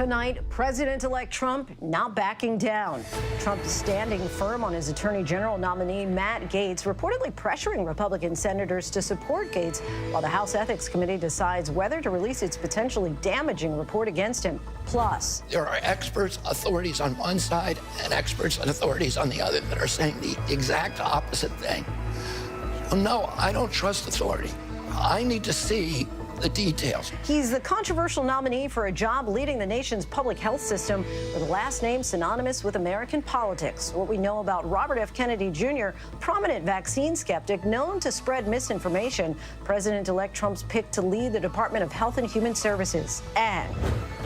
Tonight, President-elect Trump not backing down. Trump standing firm on his Attorney General nominee, Matt Gaetz, reportedly pressuring Republican senators to support Gaetz while the House Ethics Committee decides whether to release its potentially damaging report against him. Plus, there are experts, authorities on one side, and experts and authorities on the other that are saying the exact opposite thing. Well, no, I don't trust authority. I need to see the details. He's the controversial nominee for a job leading the nation's public health system with a last name synonymous with American politics. What we know about Robert F. Kennedy Jr., prominent vaccine skeptic known to spread misinformation, President-elect Trump's pick to lead the Department of Health and Human Services. And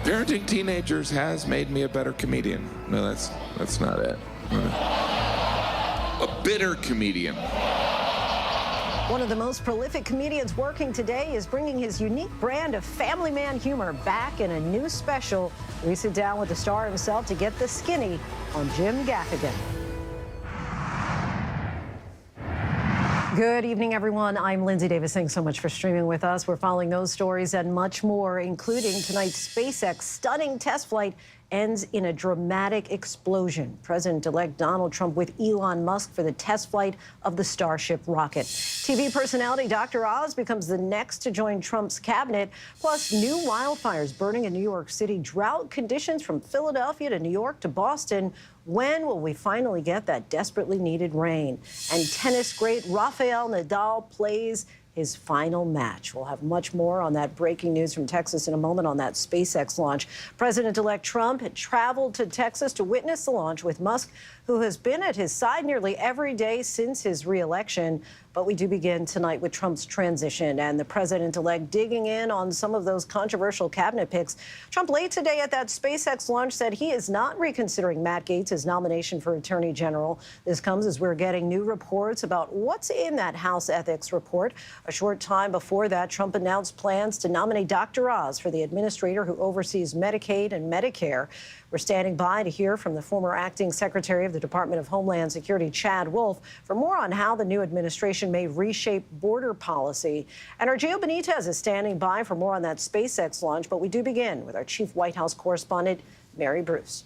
parenting teenagers has made me a better comedian. No, that's not it. A bitter comedian. One of the most prolific comedians working today is bringing his unique brand of family man humor back in a new special. We sit down with the star himself to get the skinny on Jim Gaffigan. Good evening, everyone. I'm Linsey Davis. Thanks so much for streaming with us. We're following those stories and much more, including tonight's SpaceX stunning test flight ends in a dramatic explosion. President-elect Donald Trump with Elon Musk for the test flight of the Starship rocket. TV personality Dr. Oz becomes the next to join Trump's cabinet. Plus, new wildfires burning in New York City, drought conditions from Philadelphia to New York to Boston. When will we finally get that desperately needed rain? And tennis great Rafael Nadal plays his final match. We'll have much more on that breaking news from Texas in a moment on that SpaceX launch. President-elect Trump had traveled to Texas to witness the launch with Musk, who has been at his side nearly every day since his re-election. But we do begin tonight with Trump's transition and the president-elect digging in on some of those controversial cabinet picks. Trump late today at that SpaceX launch said he is not reconsidering Matt Gaetz' nomination for Attorney General. This comes as we're getting new reports about what's in that House ethics report. A short time before that, Trump announced plans to nominate Dr. Oz for the administrator who oversees Medicaid and Medicare. We're standing by to hear from the former acting secretary of the Department of Homeland Security, Chad Wolf, for more on how the new administration may reshape border policy. And our Gio Benitez is standing by for more on that SpaceX launch. But we do begin with our chief White House correspondent, Mary Bruce.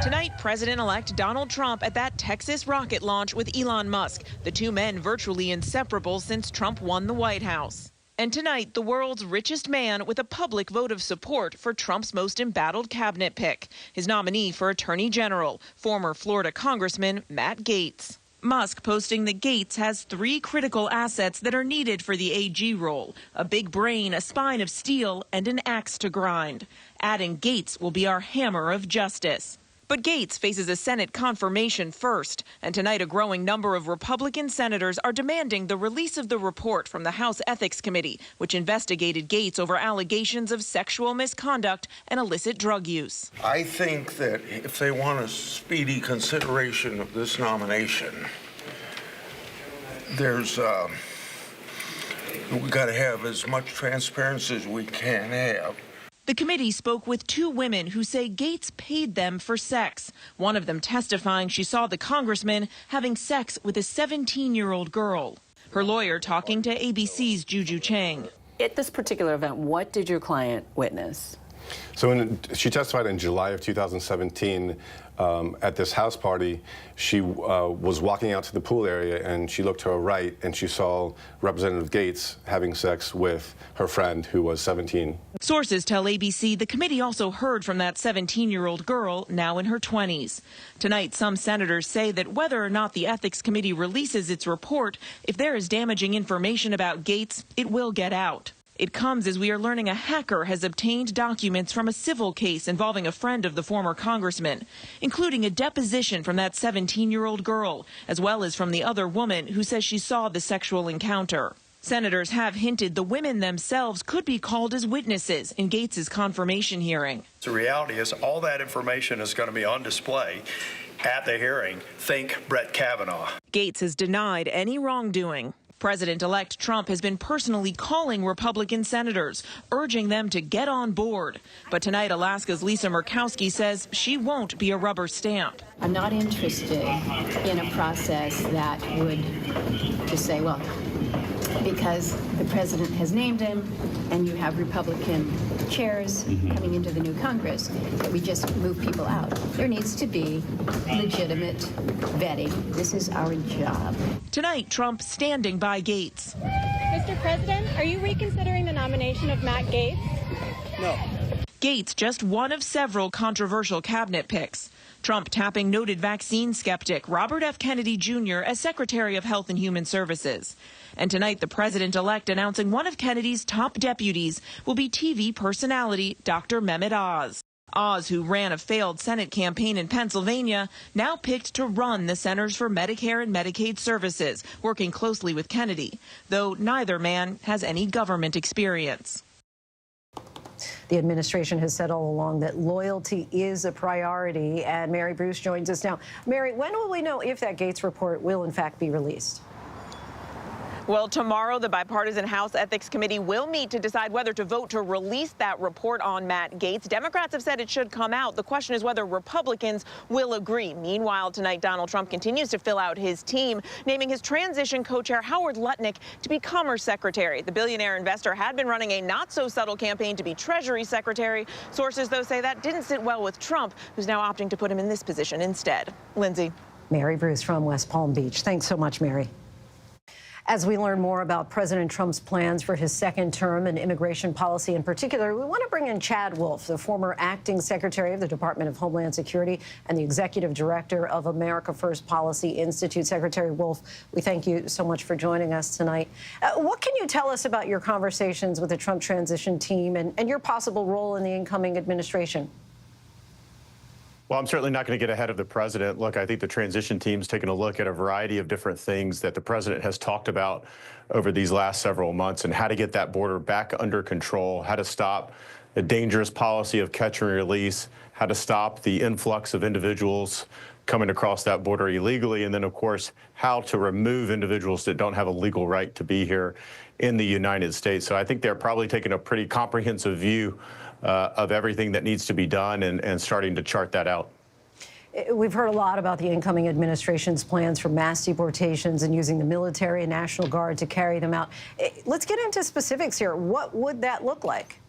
Tonight, President-elect Donald Trump at that Texas rocket launch with Elon Musk, the two men virtually inseparable since Trump won the White House. And tonight, the world's richest man with a public vote of support for Trump's most embattled cabinet pick, his nominee for Attorney General, former Florida Congressman Matt Gaetz. Musk posting that Gaetz has three critical assets that are needed for the AG role: a big brain, a spine of steel, and an axe to grind. Adding Gaetz will be our hammer of justice. But Gaetz faces a Senate confirmation first, and tonight a growing number of Republican senators are demanding the release of the report from the House Ethics Committee, which investigated Gaetz over allegations of sexual misconduct and illicit drug use. I think that if they want a speedy consideration of this nomination, we've got to have as much transparency as we can have. The committee spoke with two women who say Gaetz paid them for sex, one of them testifying she saw the congressman having sex with a 17-year-old girl. Her lawyer talking to ABC's Juju Chang. At this particular event, what did your client witness? So she testified in July of 2017 at this house party. She was walking out to the pool area and she looked to her right and she saw Representative Gaetz having sex with her friend who was 17. Sources tell ABC the committee also heard from that 17-year-old girl, now in her 20s. Tonight, some senators say that whether or not the Ethics Committee releases its report, if there is damaging information about Gaetz, it will get out. It comes as we are learning a hacker has obtained documents from a civil case involving a friend of the former congressman, including a deposition from that 17-year-old girl, as well as from the other woman who says she saw the sexual encounter. Senators have hinted the women themselves could be called as witnesses in Gaetz' confirmation hearing. The reality is all that information is going to be on display at the hearing. Think Brett Kavanaugh. Gaetz has denied any wrongdoing. President-elect Trump has been personally calling Republican senators, urging them to get on board. But tonight, Alaska's Lisa Murkowski says she won't be a rubber stamp. I'm not interested in a process that would just say, well, because the president has named him and you have Republican chairs coming into the new Congress, that we just move people out. There needs to be legitimate vetting. This is our job. Tonight, Trump standing by Gaetz. Mr. President, are you reconsidering the nomination of Matt Gaetz? No. Gaetz just one of several controversial cabinet picks. Trump tapping noted vaccine skeptic Robert F. Kennedy Jr. as Secretary of Health and Human Services. And tonight, the president-elect announcing one of Kennedy's top deputies will be TV personality Dr. Mehmet Oz. Oz, who ran a failed Senate campaign in Pennsylvania, now picked to run the Centers for Medicare and Medicaid Services, working closely with Kennedy, though neither man has any government experience. The administration has said all along that loyalty is a priority, and Mary Bruce joins us now. Mary, when will we know if that Gaetz report will in fact be released? Well, tomorrow, the bipartisan House Ethics Committee will meet to decide whether to vote to release that report on Matt Gaetz. Democrats have said it should come out. The question is whether Republicans will agree. Meanwhile, tonight, Donald Trump continues to fill out his team, naming his transition co-chair Howard Lutnick to be Commerce Secretary. The billionaire investor had been running a not-so-subtle campaign to be Treasury Secretary. Sources, though, say that didn't sit well with Trump, who's now opting to put him in this position instead. Lindsay. Mary Bruce from West Palm Beach. Thanks so much, Mary. As we learn more about President Trump's plans for his second term and immigration policy in particular, we want to bring in Chad Wolf, the former acting secretary of the Department of Homeland Security and the executive director of America First Policy Institute. Secretary Wolf, we thank you so much for joining us tonight. What can you tell us about your conversations with the Trump transition team and your possible role in the incoming administration? Well, I'm certainly not going to get ahead of the president. Look, I think the transition team's taken a look at a variety of different things that the president has talked about over these last several months and how to get that border back under control, how to stop a dangerous policy of catch and release, how to stop the influx of individuals coming across that border illegally, and then, of course, how to remove individuals that don't have a legal right to be here in the United States. So I think they're probably taking a pretty comprehensive view of everything that needs to be done and starting to chart that out. We've heard a lot about the incoming administration's plans for mass deportations and using the military and National Guard to carry them out. Let's get into specifics here. What would that look like?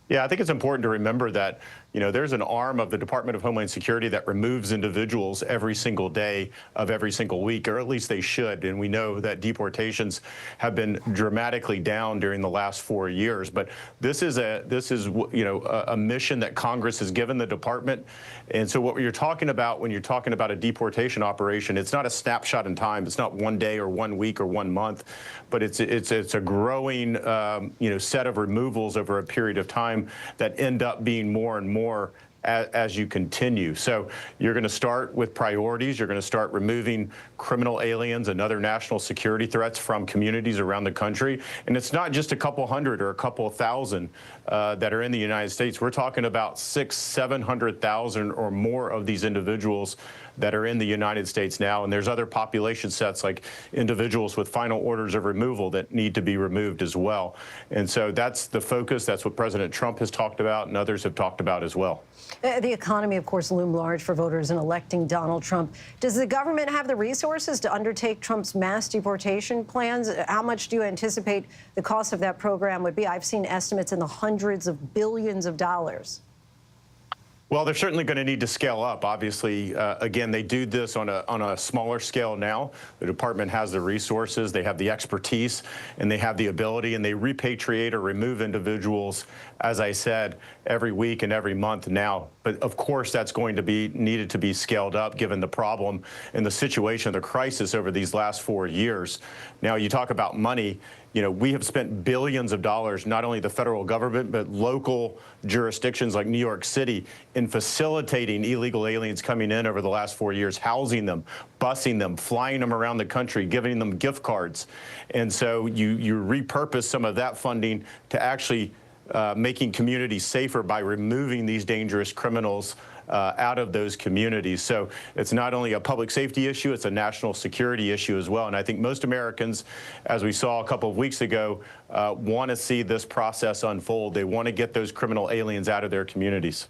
Yeah, I think it's important to remember that, you know, there's an arm of the Department of Homeland Security that removes individuals every single day of every single week, or at least they should. And we know that deportations have been dramatically down during the last 4 years. But this is a mission that Congress has given the department. And so what you're talking about when you're talking about a deportation operation, it's not a snapshot in time. It's not 1 day or 1 week or 1 month, but it's a growing set of removals over a period of time that end up being more and more as you continue. So you're going to start with priorities. You're going to start removing criminal aliens and other national security threats from communities around the country. And it's not just a couple hundred or a couple thousand that are in the United States. We're talking about 600,000-700,000 or more of these individuals that are in the United States now. And there's other population sets like individuals with final orders of removal that need to be removed as well. And so that's the focus. That's what President Trump has talked about and others have talked about as well. The economy, of course, loomed large for voters in electing Donald Trump. Does the government have the resources to undertake Trump's mass deportation plans? How much do you anticipate the cost of that program would be? I've seen estimates in the hundreds of billions of dollars. Well, they're certainly going to need to scale up. Obviously, again, they do this on a smaller scale now. The department has the resources, they have the expertise, and they have the ability, and they repatriate or remove individuals, as I said, every week and every month now. But of course, that's going to be needed to be scaled up given the problem and the situation, the crisis over these last 4 years. Now, you talk about money. You know, we have spent billions of dollars, not only the federal government, but local jurisdictions like New York City, in facilitating illegal aliens coming in over the last 4 years, housing them, busing them, flying them around the country, giving them gift cards. And so you repurpose some of that funding to actually making communities safer by removing these dangerous criminals out of those communities. So it's not only a public safety issue, it's a national security issue as well. And I think most Americans, as we saw a couple of weeks ago, want to see this process unfold. They want to get those criminal aliens out of their communities.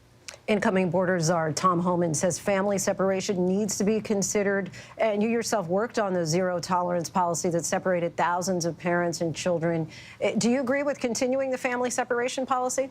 Incoming border czar Tom Homan says family separation needs to be considered. And you yourself worked on the zero tolerance policy that separated thousands of parents and children. Do you agree with continuing the family separation policy?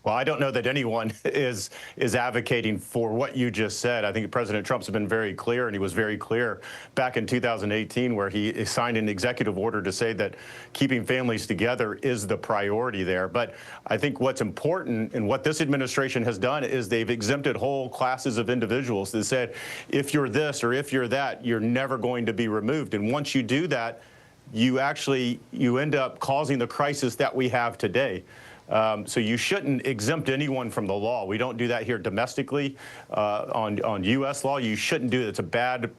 Well, I don't know that anyone is advocating for what you just said. I think President Trump's been very clear, and he was very clear back in 2018 where he signed an executive order to say that keeping families together is the priority there. But I think what's important and what this administration has done is they've exempted whole classes of individuals that said, if you're this or if you're that, you're never going to be removed. And once you do that, you end up causing the crisis that we have today. So you shouldn't exempt anyone from the law. We don't do that here domestically on U.S. law. You shouldn't do it. It's a bad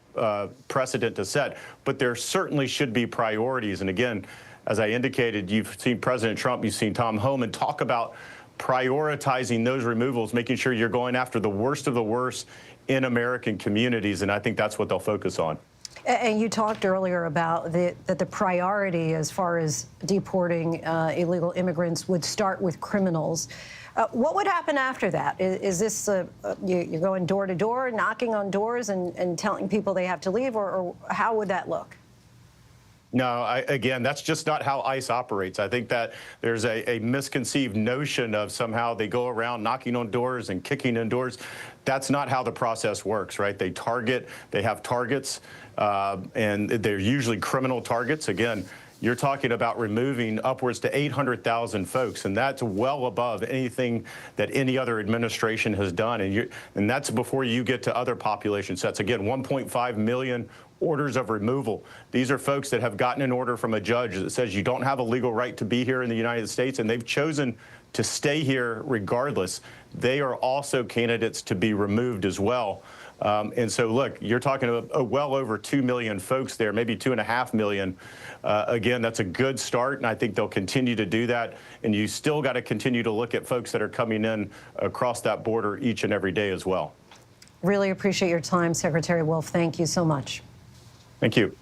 precedent to set. But there certainly should be priorities. And again, as I indicated, you've seen President Trump, you've seen Tom Homan talk about prioritizing those removals, making sure you're going after the worst of the worst in American communities. And I think that's what they'll focus on. And you talked earlier about that the priority as far as deporting illegal immigrants would start with criminals. What would happen after that? Is this you're going door to door, knocking on doors and telling people they have to leave, or how would that look? No, again, that's just not how ICE operates. I think that there's a misconceived notion of somehow they go around knocking on doors and kicking in doors. That's not how the process works, right? They have targets, and they're usually criminal targets. Again, you're talking about removing upwards to 800,000 folks, and that's well above anything that any other administration has done. And that's before you get to other population sets. Again, 1.5 million orders of removal. These are folks that have gotten an order from a judge that says you don't have a legal right to be here in the United States, and they've chosen to stay here regardless. They are also candidates to be removed as well. And so, look, you're talking about well over 2 million folks there, maybe 2.5 million. Again, that's a good start, and I think they'll continue to do that. And you still got to continue to look at folks that are coming in across that border each and every day as well. Really appreciate your time, Secretary Wolf. Thank you so much. Thank you.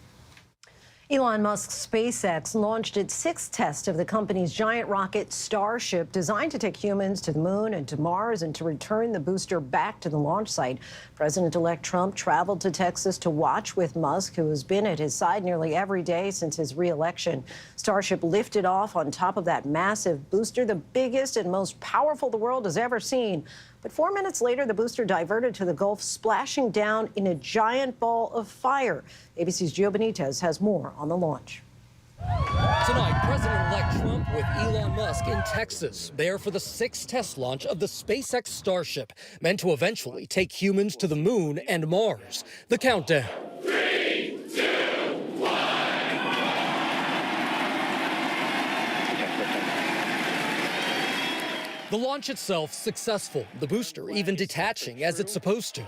Elon Musk's SpaceX launched its 6th test of the company's giant rocket Starship, designed to take humans to the moon and to Mars and to return the booster back to the launch site. President-elect Trump traveled to Texas to watch with Musk, who has been at his side nearly every day since his re-election. Starship lifted off on top of that massive booster, the biggest and most powerful the world has ever seen. But 4 minutes later, the booster diverted to the Gulf, splashing down in a giant ball of fire. ABC's Gio Benitez has more on the launch. Tonight, President-elect Trump with Elon Musk in Texas, there for the 6th test launch of the SpaceX Starship, meant to eventually take humans to the moon and Mars. The countdown. 3, 2, 1. The launch itself successful, the booster even detaching as it's supposed to.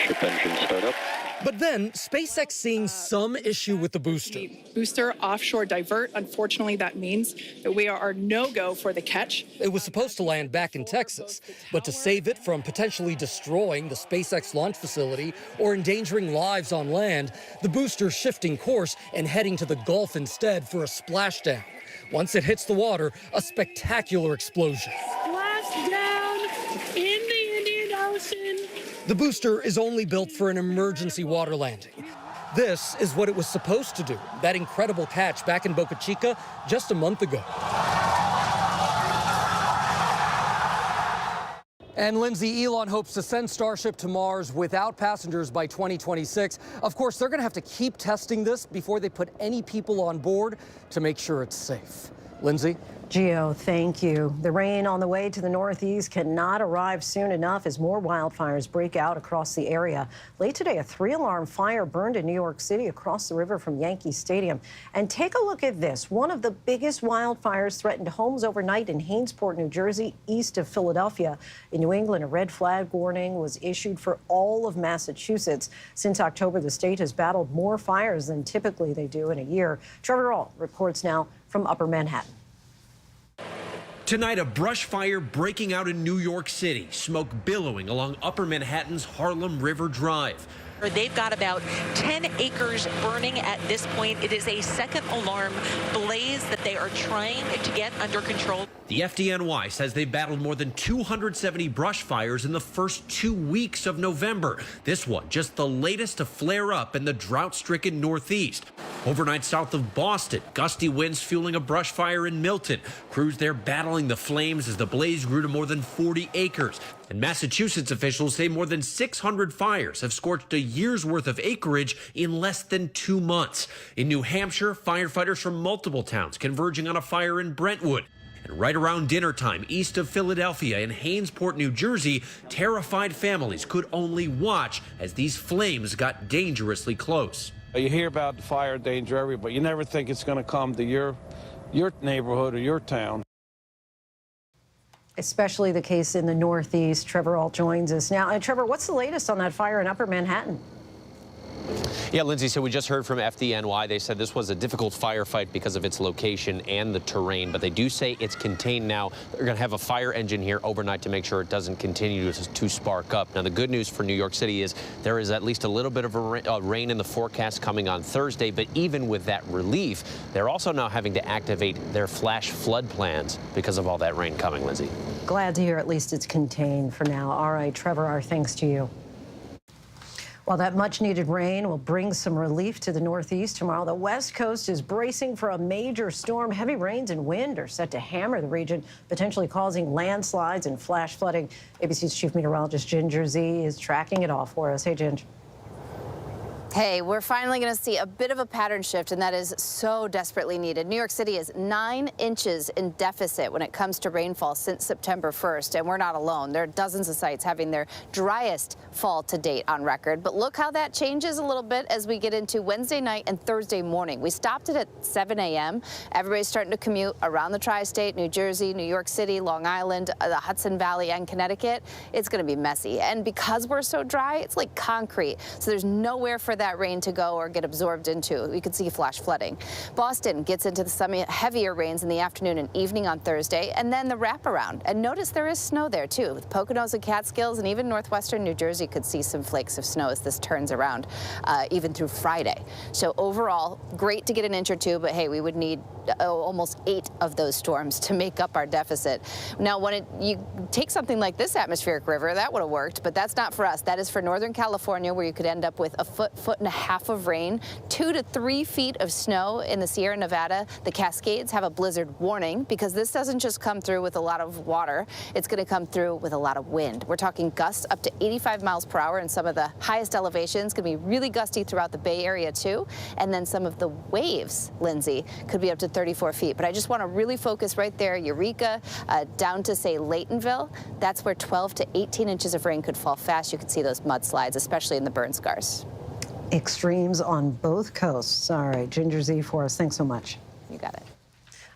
Ship engine start up. But then, SpaceX seeing some issue with the booster. Booster offshore divert. Unfortunately, that means that we are no-go for the catch. It was supposed to land back in Texas, but to save it from potentially destroying the SpaceX launch facility or endangering lives on land, the booster shifting course and heading to the Gulf instead for a splashdown. Once it hits the water, a spectacular explosion. Splash down in the Indian Ocean. The booster is only built for an emergency water landing. This is what it was supposed to do, that incredible catch back in Boca Chica just a month ago. And Linsey, Elon hopes to send Starship to Mars without passengers by 2026. Of course, they're going to have to keep testing this before they put any people on board to make sure it's safe. Linsey? Gio, thank you. The rain on the way to the Northeast cannot arrive soon enough as more wildfires break out across the area. Late today, a 3-alarm fire burned in New York City across the river from Yankee Stadium. And take a look at this. One of the biggest wildfires threatened homes overnight in Hainesport, New Jersey, east of Philadelphia. In New England, a red flag warning was issued for all of Massachusetts. Since October, the state has battled more fires than typically they do in a year. Trevor Ault reports now from Upper Manhattan. Tonight, a brush fire breaking out in New York City, smoke billowing along Upper Manhattan's Harlem River Drive. They've got about 10 acres burning at this point. It is a second alarm blaze that they are trying to get under control. The FDNY says they battled more than 270 brush fires in the first 2 weeks of November. This one just the latest to flare up in the drought-stricken Northeast. Overnight south of Boston, gusty winds fueling a brush fire in Milton. Crews there battling the flames as the blaze grew to more than 40 acres. And Massachusetts officials say more than 600 fires have scorched a year's worth of acreage in less than 2 months. In New Hampshire, firefighters from multiple towns converging on a fire in Brentwood. And right around dinner time, east of Philadelphia in Hainesport, New Jersey, terrified families could only watch as these flames got dangerously close. You hear about the fire danger everywhere, but you never think it's going to come to your neighborhood or your town. Especially the case in the Northeast. Trevor Ault joins us now. Trevor, what's the latest on that fire in Upper Manhattan? Yeah, Lindsay, so we just heard from FDNY. They said this was a difficult firefight because of its location and the terrain, but they do say it's contained now. They're going to have a fire engine here overnight to make sure it doesn't continue to spark up. Now, the good news for New York City is there is at least a little bit of rain in the forecast coming on Thursday, but even with that relief, they're also now having to activate their flash flood plans because of all that rain coming, Lindsay. Glad to hear at least it's contained for now. All right, Trevor, our thanks to you. While that much-needed rain will bring some relief to the Northeast tomorrow, the West Coast is bracing for a major storm. Heavy rains and wind are set to hammer the region, potentially causing landslides and flash flooding. ABC's chief meteorologist Ginger Z is tracking it all for us. Hey, Ginger. Hey, we're finally going to see a bit of a pattern shift, and that is so desperately needed. New York City is 9 inches in deficit when it comes to rainfall since September 1st, and we're not alone. There are dozens of sites having their driest fall to date on record. But look how that changes a little bit as we get into Wednesday night and Thursday morning. We stopped it at 7 a.m. Everybody's starting to commute around the tri-state, New Jersey, New York City, Long Island, the Hudson Valley, and Connecticut. It's going to be messy. And because we're so dry, it's like concrete. So there's nowhere for that rain to go or get absorbed into. You could see flash flooding. Boston gets into some heavier rains in the afternoon and evening on Thursday, and then the wraparound. And notice there is snow there too, with Poconos and Catskills, and even northwestern New Jersey could see some flakes of snow as this turns around, even through Friday. So overall, great to get an inch or two, but hey, we would need almost 8 of those storms to make up our deficit. Now, when you take something like this atmospheric river, that would have worked, but that's not for us. That is for Northern California, where you could end up with a foot and a half of rain, 2 to 3 feet of snow in the Sierra Nevada. The Cascades have a blizzard warning because this doesn't just come through with a lot of water. It's going to come through with a lot of wind. We're talking gusts up to 85 miles per hour in some of the highest elevations. Going to be really gusty throughout the Bay Area too. And then some of the waves, Lindsay, could be up to 34 feet. But I just want to really focus right there, Eureka, down to say Laytonville. That's where 12 to 18 inches of rain could fall fast. You could see those mudslides, especially in the burn scars. Extremes on both coasts. All right, Ginger Z for us. Thanks so much. You got it.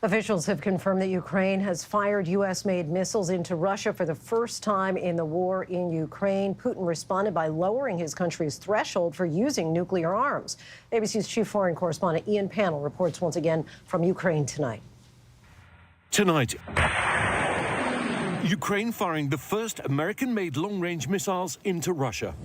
Officials have confirmed that Ukraine has fired U.S.-made missiles into Russia for the first time in the war in Ukraine. Putin responded by lowering his country's threshold for using nuclear arms. ABC's chief foreign correspondent Ian Pannell reports once again from Ukraine tonight. Tonight, Ukraine firing the first American-made long-range missiles into Russia,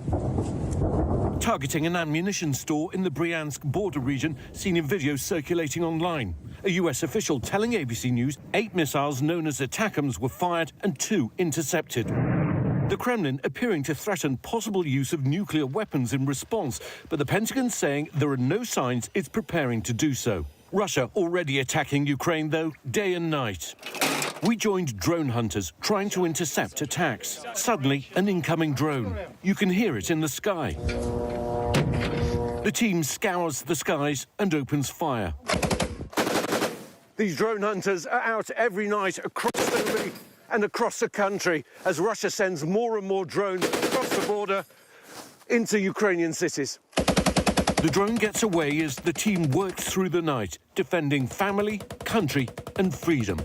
targeting an ammunition store in the Bryansk border region, seen in videos circulating online. A U.S. official telling ABC News 8 missiles known as ATACMS were fired and 2 intercepted. The Kremlin appearing to threaten possible use of nuclear weapons in response, but the Pentagon saying there are no signs it's preparing to do so. Russia already attacking Ukraine, though, day and night. We joined drone hunters trying to intercept attacks. Suddenly, an incoming drone. You can hear it in the sky. The team scours the skies and opens fire. These drone hunters are out every night across the and across the country as Russia sends more and more drones across the border into Ukrainian cities. The drone gets away as the team works through the night, defending family, country, and freedom.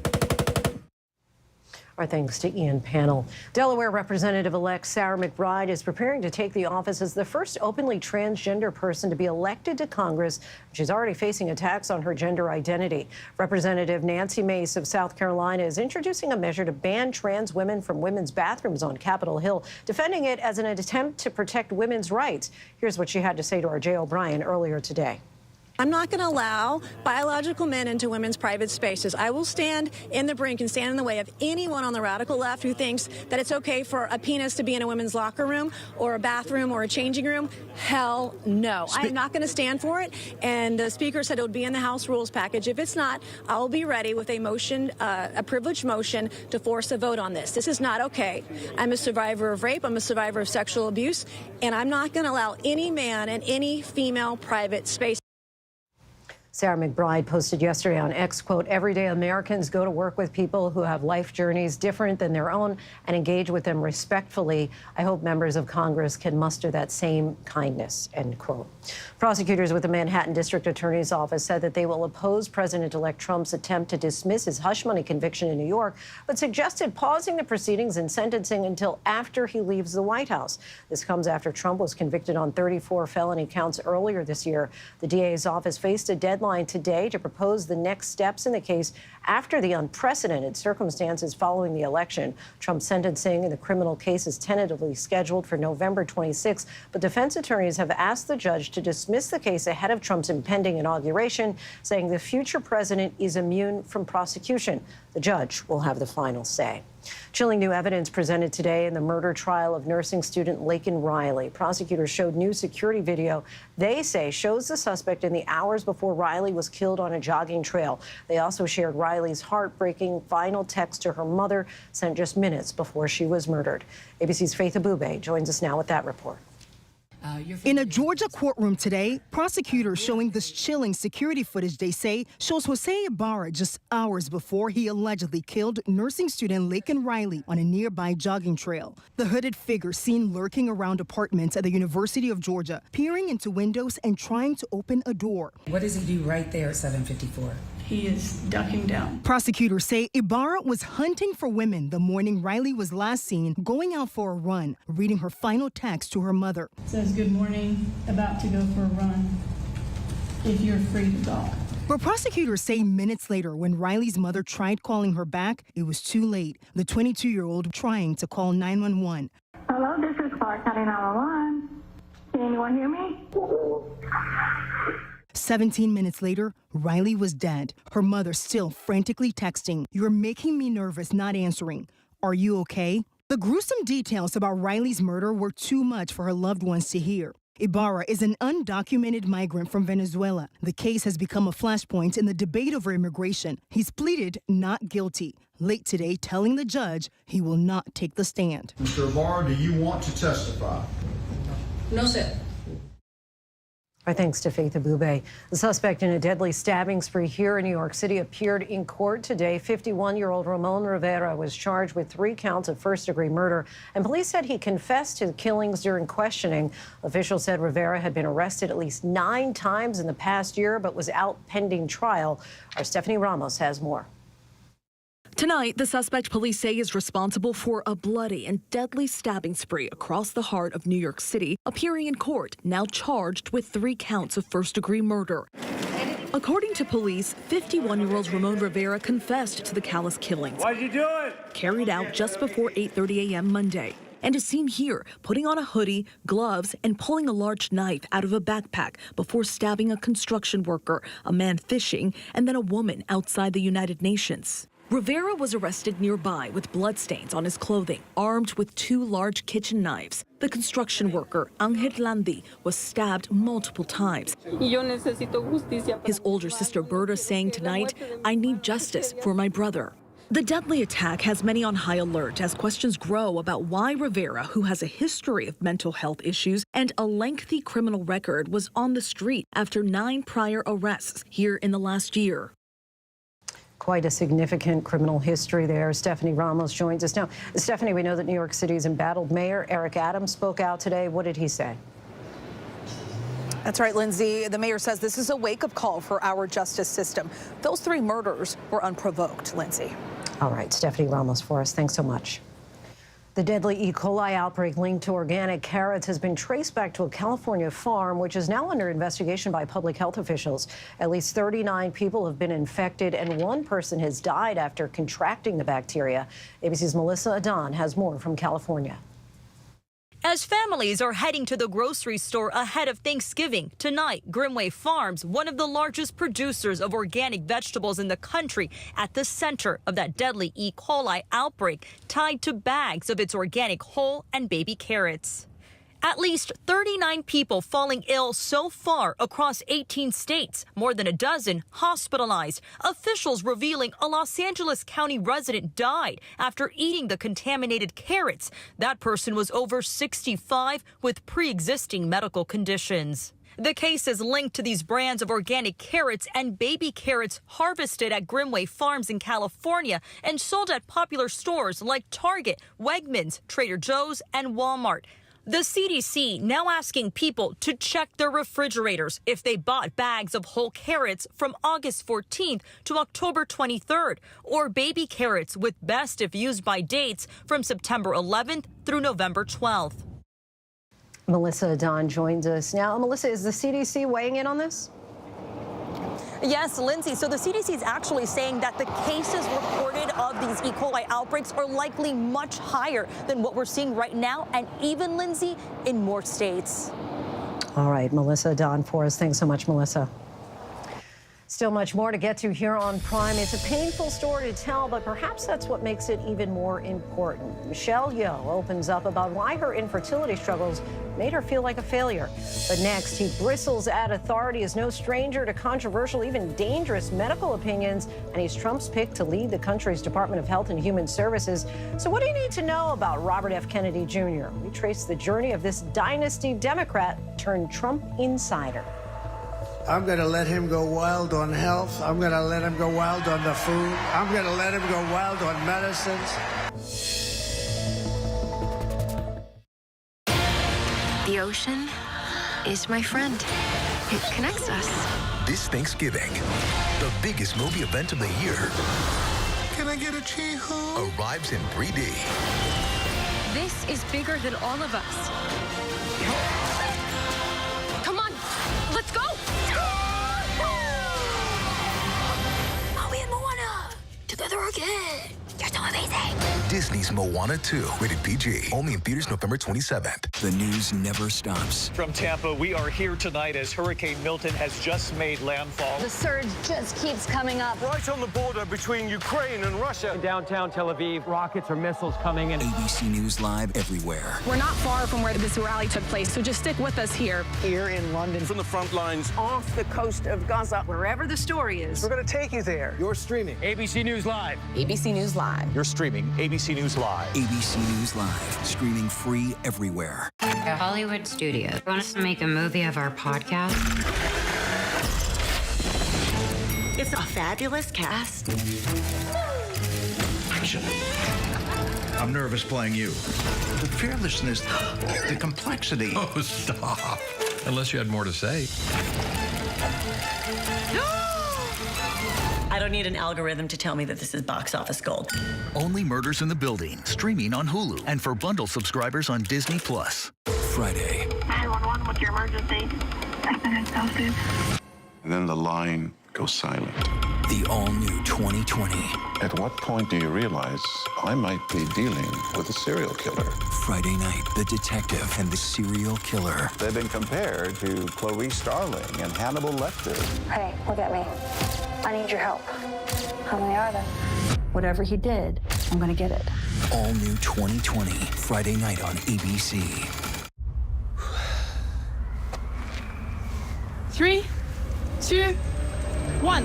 Our thanks to Ian Pannell. Delaware Representative-elect Sarah McBride is preparing to take the office as the first openly transgender person to be elected to Congress. She's already facing attacks on her gender identity. Representative Nancy Mace of South Carolina is introducing a measure to ban trans women from women's bathrooms on Capitol Hill, defending it as an attempt to protect women's rights. Here's what she had to say to our Jay O'Brien earlier today. I'm not going to allow biological men into women's private spaces. I will stand in the brink and stand in the way of anyone on the radical left who thinks that it's okay for a penis to be in a women's locker room or a bathroom or a changing room. Hell no. I am not going to stand for it. And the Speaker said it would be in the House rules package. If it's not, I'll be ready with a motion, a privileged motion to force a vote on this. This is not okay. I'm a survivor of rape. I'm a survivor of sexual abuse. And I'm not going to allow any man in any female private space. Sarah McBride posted yesterday on X, quote, "Everyday Americans go to work with people who have life journeys different than their own and engage with them respectfully. I hope members of Congress can muster that same kindness," end quote. Prosecutors with the Manhattan District Attorney's Office said that they will oppose President-elect Trump's attempt to dismiss his hush money conviction in New York, but suggested pausing the proceedings and sentencing until after he leaves the White House. This comes after Trump was convicted on 34 felony counts earlier this year. The DA's office faced a deadline today to propose the next steps in the case after the unprecedented circumstances following the election. Trump's sentencing in the criminal case is tentatively scheduled for November 26, but defense attorneys have asked the judge to dismiss the case ahead of Trump's impending inauguration, saying the future president is immune from prosecution. The judge will have the final say. Chilling new evidence presented today in the murder trial of nursing student Laken Riley. Prosecutors showed new security video they say shows the suspect in the hours before Riley was killed on a jogging trail. They also shared Riley's heartbreaking final text to her mother, sent just minutes before she was murdered. ABC's Faith Abube joins us now with that report. In a Georgia courtroom today, prosecutors showing this chilling security footage they say shows Jose Ibarra just hours before he allegedly killed nursing student Laken Riley on a nearby jogging trail. The hooded figure seen lurking around apartments at the University of Georgia, peering into windows and trying to open a door. What does he do right there at 754? He is ducking down. Prosecutors say Ibarra was hunting for women the morning Riley was last seen going out for a run, reading her final text to her mother. It says, "Good morning, about to go for a run, if you're free to go." But prosecutors say minutes later, when Riley's mother tried calling her back, it was too late. The 22-year-old trying to call 911. Hello, this is Clark County 911. Can anyone hear me? 17 minutes later, Riley was dead. Her mother still frantically texting, "You're making me nervous not answering. Are you okay?" The gruesome details about Riley's murder were too much for her loved ones to hear. Ibarra is an undocumented migrant from Venezuela. The case has become a flashpoint in the debate over immigration. He's pleaded not guilty. Late today, telling the judge he will not take the stand. Mr. Ibarra, do you want to testify? No, sir. Our thanks to Faith Abube. The suspect in a deadly stabbing spree here in New York City appeared in court today. 51-year-old Ramon Rivera was charged with 3 counts of first-degree murder, and police said he confessed to the killings during questioning. Officials said Rivera had been arrested at least 9 times in the past year, but was out pending trial. Our Stephanie Ramos has more. Tonight, the suspect police say is responsible for a bloody and deadly stabbing spree across the heart of New York City, appearing in court, now charged with 3 counts of first-degree murder. According to police, 51-year-old Ramon Rivera confessed to the callous killings. Why'd you do it? Carried out just before 8:30 a.m. Monday. And is seen here putting on a hoodie, gloves, and pulling a large knife out of a backpack before stabbing a construction worker, a man fishing, and then a woman outside the United Nations. Rivera was arrested nearby with bloodstains on his clothing, armed with 2 large kitchen knives. The construction worker, Angel Landi, was stabbed multiple times. His older sister Berta saying tonight, "I need justice for my brother." The deadly attack has many on high alert as questions grow about why Rivera, who has a history of mental health issues and a lengthy criminal record, was on the street after 9 prior arrests here in the last year. Quite a significant criminal history there. Stephanie Ramos joins us now. Stephanie, we know that New York City's embattled mayor Eric Adams spoke out today. What did he say? That's right, Lindsay. The mayor says this is a wake-up call for our justice system. Those 3 murders were unprovoked, Lindsay. All right, Stephanie Ramos for us. Thanks so much. The deadly E. coli outbreak linked to organic carrots has been traced back to a California farm, which is now under investigation by public health officials. At least 39 people have been infected, and 1 person has died after contracting the bacteria. ABC's Melissa Adan has more from California. As families are heading to the grocery store ahead of Thanksgiving, tonight, Grimway Farms, one of the largest producers of organic vegetables in the country, at the center of that deadly E. coli outbreak tied to bags of its organic whole and baby carrots. At least 39 people falling ill so far across 18 states, more than a dozen hospitalized. Officials revealing a Los Angeles County resident died after eating the contaminated carrots. That person was over 65 with pre-existing medical conditions. The case is linked to these brands of organic carrots and baby carrots harvested at Grimway Farms in California and sold at popular stores like Target, Wegmans, Trader Joe's, and Walmart. The CDC now asking people to check their refrigerators if they bought bags of whole carrots from August 14th to October 23rd, or baby carrots with best if used by dates from September 11th through November 12th. Melissa Don joins us now. Melissa, is the CDC weighing in on this? Yes, Lindsay. So the CDC is actually saying that the cases reported of these E. coli outbreaks are likely much higher than what we're seeing right now, and even, Lindsay, in more states. All right, Melissa Don for us. Thanks so much, Melissa. Still much more to get to here on Prime. It's a painful story to tell, but perhaps that's what makes it even more important. Michelle Yeoh opens up about why her infertility struggles made her feel like a failure. But next, he bristles at authority, is no stranger to controversial, even dangerous medical opinions, and he's Trump's pick to lead the country's Department of Health and Human Services. So what do you need to know about Robert F. Kennedy Jr.? We trace the journey of this dynasty Democrat turned Trump insider. I'm going to let him go wild on health. I'm going to let him go wild on the food. I'm going to let him go wild on medicines. The ocean is my friend. It connects us. This Thanksgiving, the biggest movie event of the year Can I get a chee-hoo? arrives in 3D. This is bigger than all of us. Come on, let's go! Maui and Moana, together again. You're so amazing. Disney's Moana 2, rated PG. Only in theaters November 27th. The news never stops. From Tampa, we are here tonight as Hurricane Milton has just made landfall. The surge just keeps coming up. Right on the border between Ukraine and Russia. In downtown Tel Aviv, rockets or missiles coming in. ABC News Live everywhere. We're not far from where this rally took place, so just stick with us here. Here in London. From the front lines. Off the coast of Gaza. Wherever the story is. We're going to take you there. You're streaming ABC News Live. ABC News Live. You're streaming ABC News Live. ABC News Live, streaming free everywhere. A Hollywood studio want us to make a movie of our podcast. It's a fabulous cast. Action. I'm nervous playing you. The fearlessness, the complexity. Oh, stop. Unless you had more to say. I don't need an algorithm to tell me that this is box office gold. Only Murders in the Building, streaming on Hulu and for bundle subscribers on Disney+. Friday. 911, what's your emergency? I've been exhausted. And then the line goes silent. The all-new 2020. At what point do you realize I might be dealing with a serial killer? Friday night, the detective and the serial killer. They've been compared to Clarice Starling and Hannibal Lecter. Hey, look at me. I need your help. How many are there? Whatever he did, I'm gonna get it. All new 2020, Friday night on ABC. 3, 2, 1.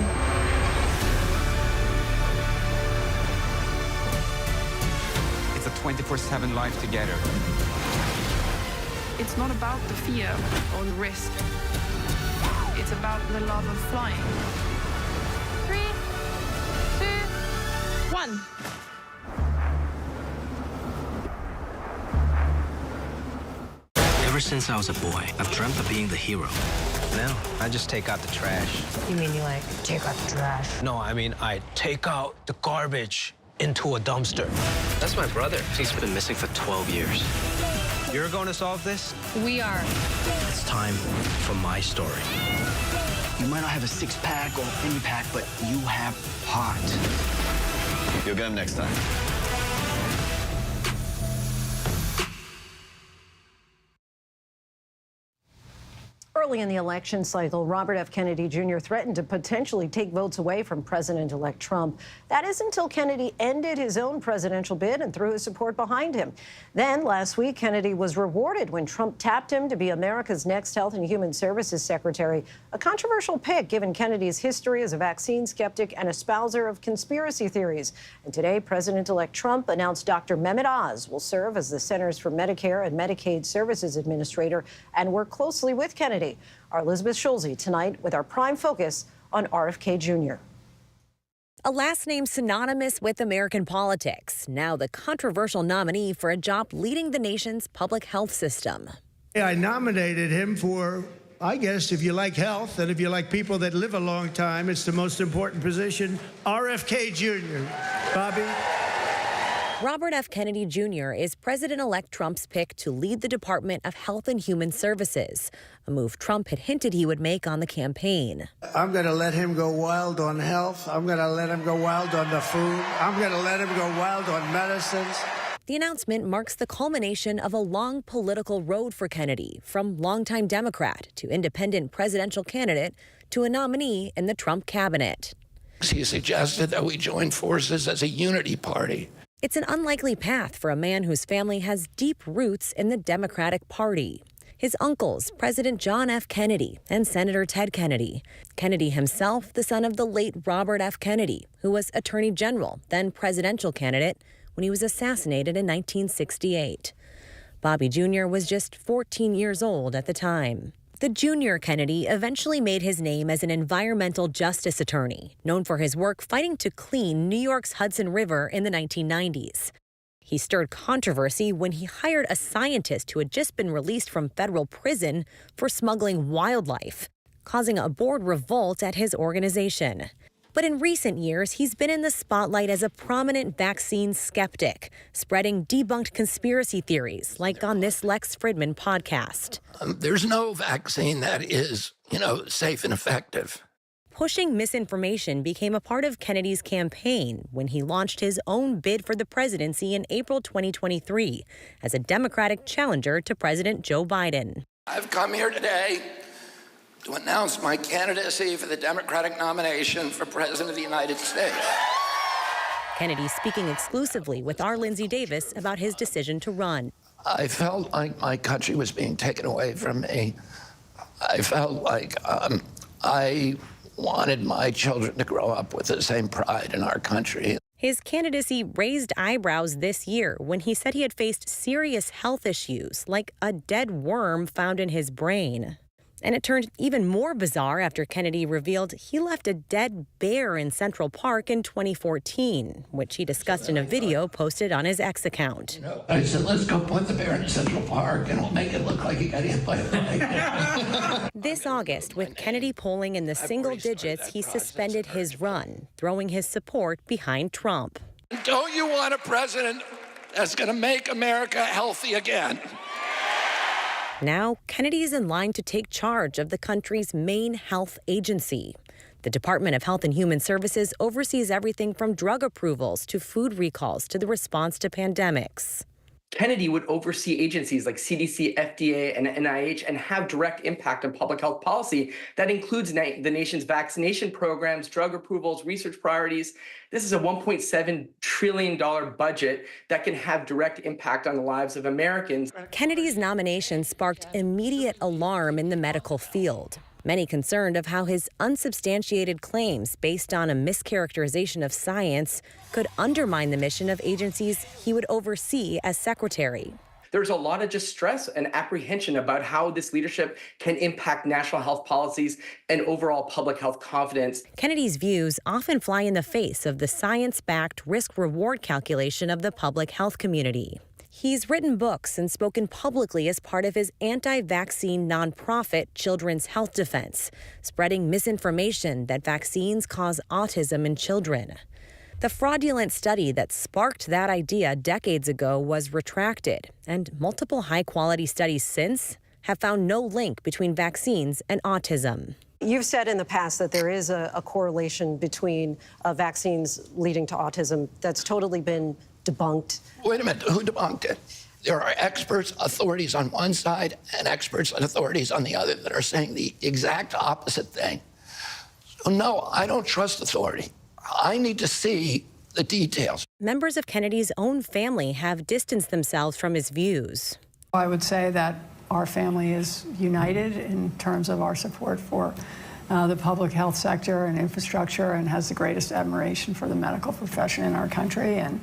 It's a 24/7 life together. It's not about the fear or the risk. It's about the love of flying. 3, 2, 1. Ever since I was a boy, I've dreamt of being the hero. Now, I just take out the trash. You mean you like take out the trash? No, I mean, I take out the garbage into a dumpster. That's my brother. He's been missing for 12 years. You're going to solve this? We are. It's time for my story. You might not have a six-pack or any pack, but you have heart. You'll get him next time. Early in the election cycle, Robert F. Kennedy Jr. threatened to potentially take votes away from President-elect Trump. That is until Kennedy ended his own presidential bid and threw his support behind him. Then last week, Kennedy was rewarded when Trump tapped him to be America's next Health and Human Services Secretary, a controversial pick given Kennedy's history as a vaccine skeptic and espouser of conspiracy theories. And today, President-elect Trump announced Dr. Mehmet Oz will serve as the Centers for Medicare and Medicaid Services Administrator and work closely with Kennedy. Our Elizabeth Schulze tonight with our prime focus on RFK Jr. A last name synonymous with American politics, now the controversial nominee for a job leading the nation's public health system. I nominated him for, I guess, if you like health and if you like people that live a long time, it's the most important position, RFK Jr. Bobby? Robert F. Kennedy Jr. is President-elect Trump's pick to lead the Department of Health and Human Services, a move Trump had hinted he would make on the campaign. I'm going to let him go wild on health. I'm going to let him go wild on the food. I'm going to let him go wild on medicines. The announcement marks the culmination of a long political road for Kennedy, from longtime Democrat to independent presidential candidate to a nominee in the Trump cabinet. He suggested that we join forces as a unity party. It's an unlikely path for a man whose family has deep roots in the Democratic Party. His uncles, President John F. Kennedy and Senator Ted Kennedy. Kennedy himself, the son of the late Robert F. Kennedy, who was Attorney General, then presidential candidate, when he was assassinated in 1968. Bobby Jr. was just 14 years old at the time. The junior Kennedy eventually made his name as an environmental justice attorney, known for his work fighting to clean New York's Hudson River in the 1990s. He stirred controversy when he hired a scientist who had just been released from federal prison for smuggling wildlife, causing a board revolt at his organization. But in recent years, he's been in the spotlight as a prominent vaccine skeptic, spreading debunked conspiracy theories, like on this Lex Fridman podcast. There's no vaccine that is, safe and effective. Pushing misinformation became a part of Kennedy's campaign when he launched his own bid for the presidency in April 2023 as a Democratic challenger to President Joe Biden. I've come here today to announce my candidacy for the Democratic nomination for President of the United States. Kennedy speaking exclusively with our Linsey Davis about his decision to run. I felt like my country was being taken away from me. I felt like I wanted my children to grow up with the same pride in our country. His candidacy raised eyebrows this year when he said he had faced serious health issues, like a dead worm found in his brain. And it turned even more bizarre after Kennedy revealed he left a dead bear in Central Park in 2014, which he discussed in a video posted on his X account. I said, let's go put the bear in Central Park and we'll make it look like he got hit by a bike. This August, with Kennedy polling in the single digits, he suspended his run, throwing his support behind Trump. Don't you want a president that's going to make America healthy again? Now, Kennedy is in line to take charge of the country's main health agency. The Department of Health and Human Services oversees everything from drug approvals to food recalls to the response to pandemics. Kennedy would oversee agencies like CDC, FDA, and NIH and have direct impact on public health policy. That includes the nation's vaccination programs, drug approvals, research priorities. This is a $1.7 trillion budget that can have direct impact on the lives of Americans. Kennedy's nomination sparked immediate alarm in the medical field. Many concerned of how his unsubstantiated claims based on a mischaracterization of science could undermine the mission of agencies he would oversee as secretary. There's a lot of distress and apprehension about how this leadership can impact national health policies and overall public health confidence. Kennedy's views often fly in the face of the science-backed risk-reward calculation of the public health community. He's written books and spoken publicly as part of his anti-vaccine nonprofit Children's Health Defense, spreading misinformation that vaccines cause autism in children. The fraudulent study that sparked that idea decades ago was retracted, and multiple high-quality studies since have found no link between vaccines and autism. You've said in the past that there is a correlation between vaccines leading to autism. That's totally been debunked. Wait a minute, who debunked it? There are experts, authorities on one side, and experts and authorities on the other that are saying the exact opposite thing. So no, I don't trust authority. I need to see the details. Members of Kennedy's own family have distanced themselves from his views. I would say that our family is united in terms of our support for the public health sector and infrastructure, and has the greatest admiration for the medical profession in our country. And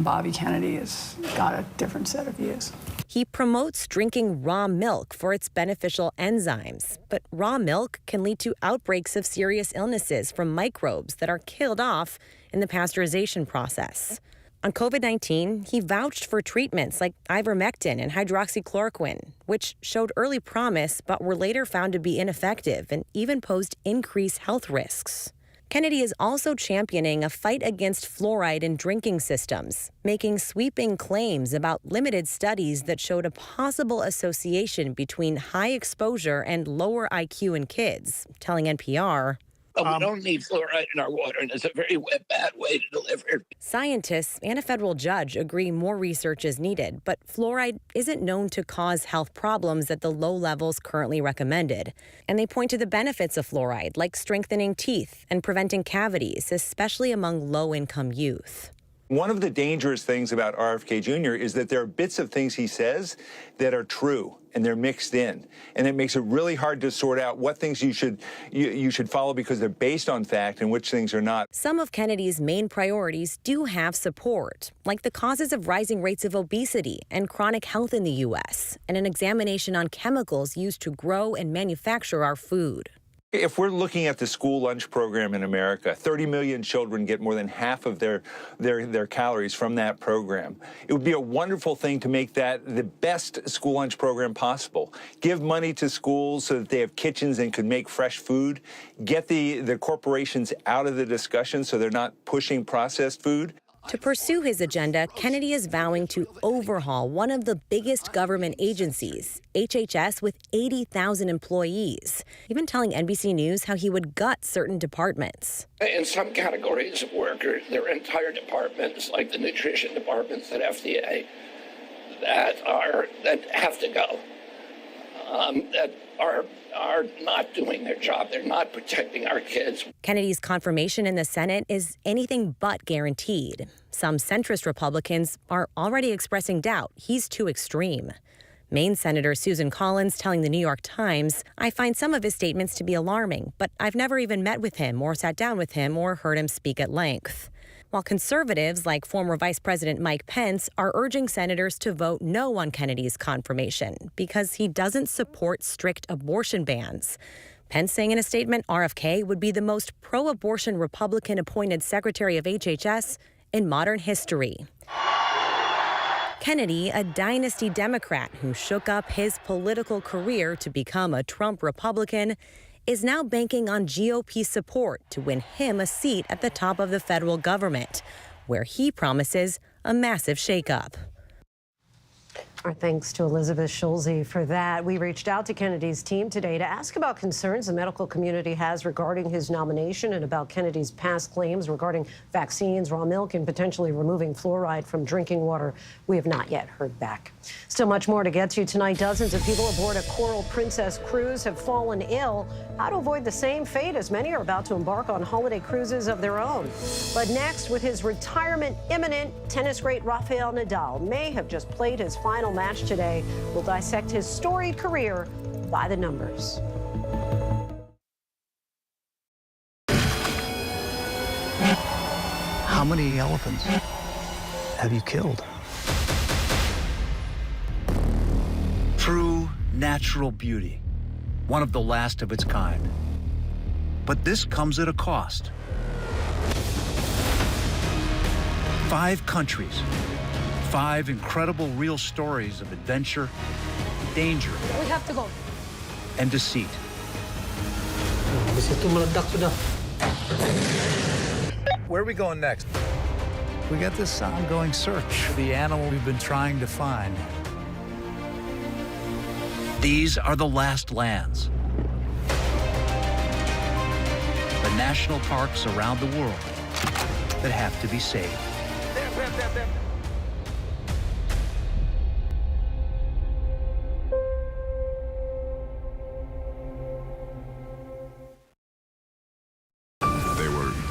Bobby Kennedy has got a different set of views. He promotes drinking raw milk for its beneficial enzymes, but raw milk can lead to outbreaks of serious illnesses from microbes that are killed off in the pasteurization process. On COVID-19, he vouched for treatments like ivermectin and hydroxychloroquine, which showed early promise but were later found to be ineffective and even posed increased health risks. Kennedy is also championing a fight against fluoride in drinking systems, making sweeping claims about limited studies that showed a possible association between high exposure and lower IQ in kids, telling NPR, But we don't need fluoride in our water, and it's a very bad way to deliver it. Scientists and a federal judge agree more research is needed, but fluoride isn't known to cause health problems at the low levels currently recommended. And they point to the benefits of fluoride, like strengthening teeth and preventing cavities, especially among low-income youth. One of the dangerous things about RFK Jr. is that there are bits of things he says that are true, and they're mixed in. And it makes it really hard to sort out what things you should follow because they're based on fact and which things are not. Some of Kennedy's main priorities do have support, like the causes of rising rates of obesity and chronic health in the U.S., and an examination on chemicals used to grow and manufacture our food. If we're looking at the school lunch program in America, 30 million children get more than half of their calories from that program. It would be a wonderful thing to make that the best school lunch program possible. Give money to schools so that they have kitchens and could make fresh food. Get the corporations out of the discussion so they're not pushing processed food. To pursue his agenda, Kennedy is vowing to overhaul one of the biggest government agencies, HHS, with 80,000 employees, even telling NBC News how he would gut certain departments. In some categories of workers, there are entire departments, like the nutrition departments at FDA, that have to go, that are not doing their job. They're not protecting our kids. Kennedy's confirmation in the Senate is anything but guaranteed. Some centrist Republicans are already expressing doubt he's too extreme. Maine Senator Susan Collins telling the New York Times, "I find some of his statements to be alarming, but I've never even met with him or sat down with him or heard him speak at length." While conservatives like former Vice President Mike Pence are urging senators to vote no on Kennedy's confirmation because he doesn't support strict abortion bans. Pence saying in a statement RFK would be the most pro-abortion Republican-appointed Secretary of HHS in modern history. Kennedy, a dynasty Democrat who shook up his political career to become a Trump Republican, is now banking on GOP support to win him a seat at the top of the federal government, where he promises a massive shakeup. Our thanks to Elizabeth Schulze for that. We reached out to Kennedy's team today to ask about concerns the medical community has regarding his nomination and about Kennedy's past claims regarding vaccines, raw milk, and potentially removing fluoride from drinking water. We have not yet heard back. Still much more to get to tonight. Dozens of people aboard a Coral Princess cruise have fallen ill. How to avoid the same fate as many are about to embark on holiday cruises of their own. But next, with his retirement imminent, tennis great Rafael Nadal may have just played his final match today. We'll dissect his storied career by the numbers. How many elephants have you killed? True natural beauty, one of the last of its kind. But this comes at a cost. 5 countries. 5 incredible real stories of adventure, danger, We have to go. and deceit. Where are we going next? We got this ongoing search for the animal we've been trying to find. These are the last lands. The national parks around the world that have to be saved.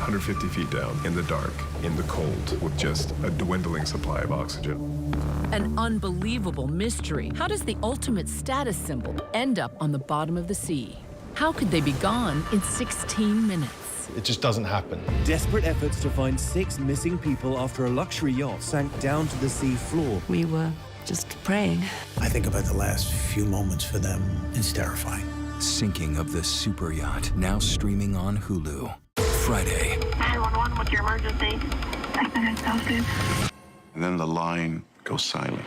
150 feet down, in the dark, in the cold, with just a dwindling supply of oxygen. An unbelievable mystery. How does the ultimate status symbol end up on the bottom of the sea? How could they be gone in 16 minutes? It just doesn't happen. Desperate efforts to find 6 missing people after a luxury yacht sank down to the sea floor. We were just praying. I think about the last few moments for them. It's terrifying. Sinking of the super yacht, now streaming on Hulu. Friday. 911, what's your emergency? I've been assaulted. And then the line goes silent.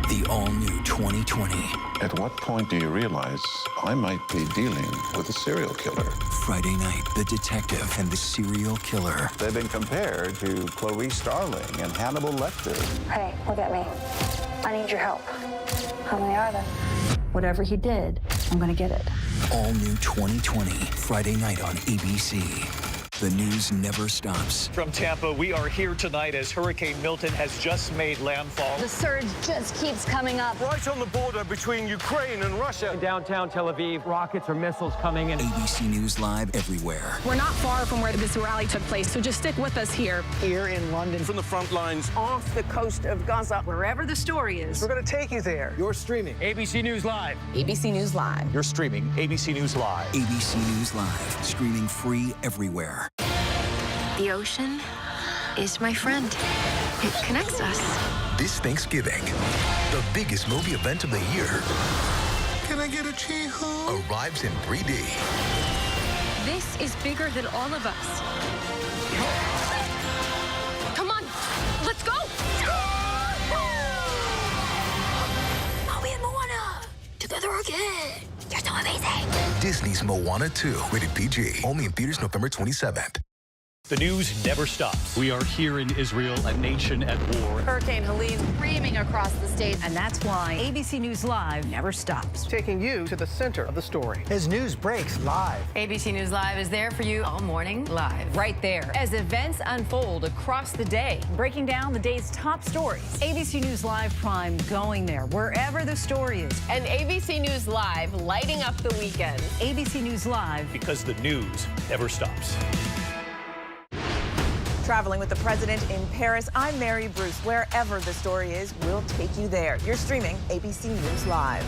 The all-new 2020. At what point do you realize I might be dealing with a serial killer? Friday night, the detective and the serial killer. They've been compared to Clarice Starling and Hannibal Lecter. Hey, look at me. I need your help. How many are there? Whatever he did, I'm gonna get it. All new 2020, Friday night on ABC. The news never stops. From Tampa, we are here tonight as Hurricane Milton has just made landfall. The surge just keeps coming up. Right on the border between Ukraine and Russia. In downtown Tel Aviv, rockets or missiles coming in. ABC News Live everywhere. We're not far from where this rally took place, so just stick with us here. Here in London. From the front lines. Off the coast of Gaza. Wherever the story is. We're going to take you there. You're streaming ABC News Live. ABC News Live. You're streaming ABC News Live. ABC News Live, streaming free everywhere. The ocean is my friend. It connects us. This Thanksgiving, the biggest movie event of the year Can I get a chee-hoo? arrives in 3D. This is bigger than all of us. Come on, let's go! Maui and Moana, together again. You're so amazing. Disney's Moana 2, rated PG, only in theaters November 27th. The news never stops. We are here in Israel, a nation at war. Hurricane Helene screaming across the state. And that's why ABC News Live never stops. Taking you to the center of the story. As news breaks live. ABC News Live is there for you all morning live. Right there. As events unfold across the day. Breaking down the day's top stories. ABC News Live Prime going there, wherever the story is. And ABC News Live lighting up the weekend. ABC News Live. Because the news never stops. Traveling with the president in Paris, I'm Mary Bruce. Wherever the story is, we'll take you there. You're streaming ABC News Live.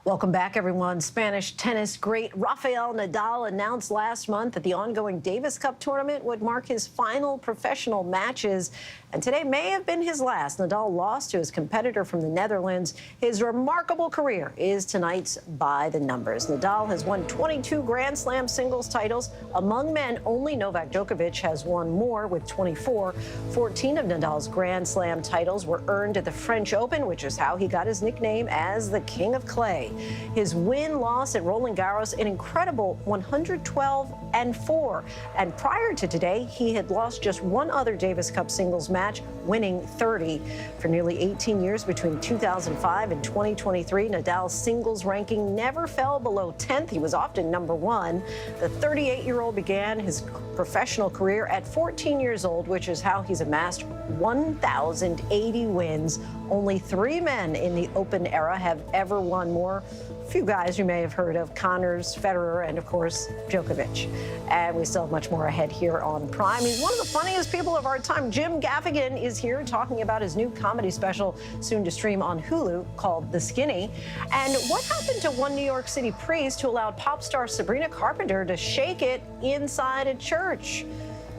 Welcome back, everyone. Spanish tennis great Rafael Nadal announced last month that the ongoing Davis Cup tournament would mark his final professional matches, and today may have been his last. Nadal lost to his competitor from the Netherlands. His remarkable career is tonight's by the numbers. Nadal has won 22 Grand Slam singles titles. Among men, only Novak Djokovic has won more with 24. 14 of Nadal's Grand Slam titles were earned at the French Open, which is how he got his nickname as the King of Clay. His win-loss at Roland Garros, an incredible 112-4. And prior to today, he had lost just one other Davis Cup singles match, winning 30. For nearly 18 years, between 2005 and 2023, Nadal's singles ranking never fell below 10th. He was often number one. The 38-year-old began his professional career at 14 years old, which is how he's amassed 1,080 wins. Only 3 men in the Open era have ever won more. A few guys you may have heard of: Connors, Federer, and of course Djokovic. And we still have much more ahead here on Prime. He's one of the funniest people of our time. Jim Gaffigan is here talking about his new comedy special, soon to stream on Hulu, called The Skinny. And what happened to one New York City priest who allowed pop star Sabrina Carpenter to shake it inside a church?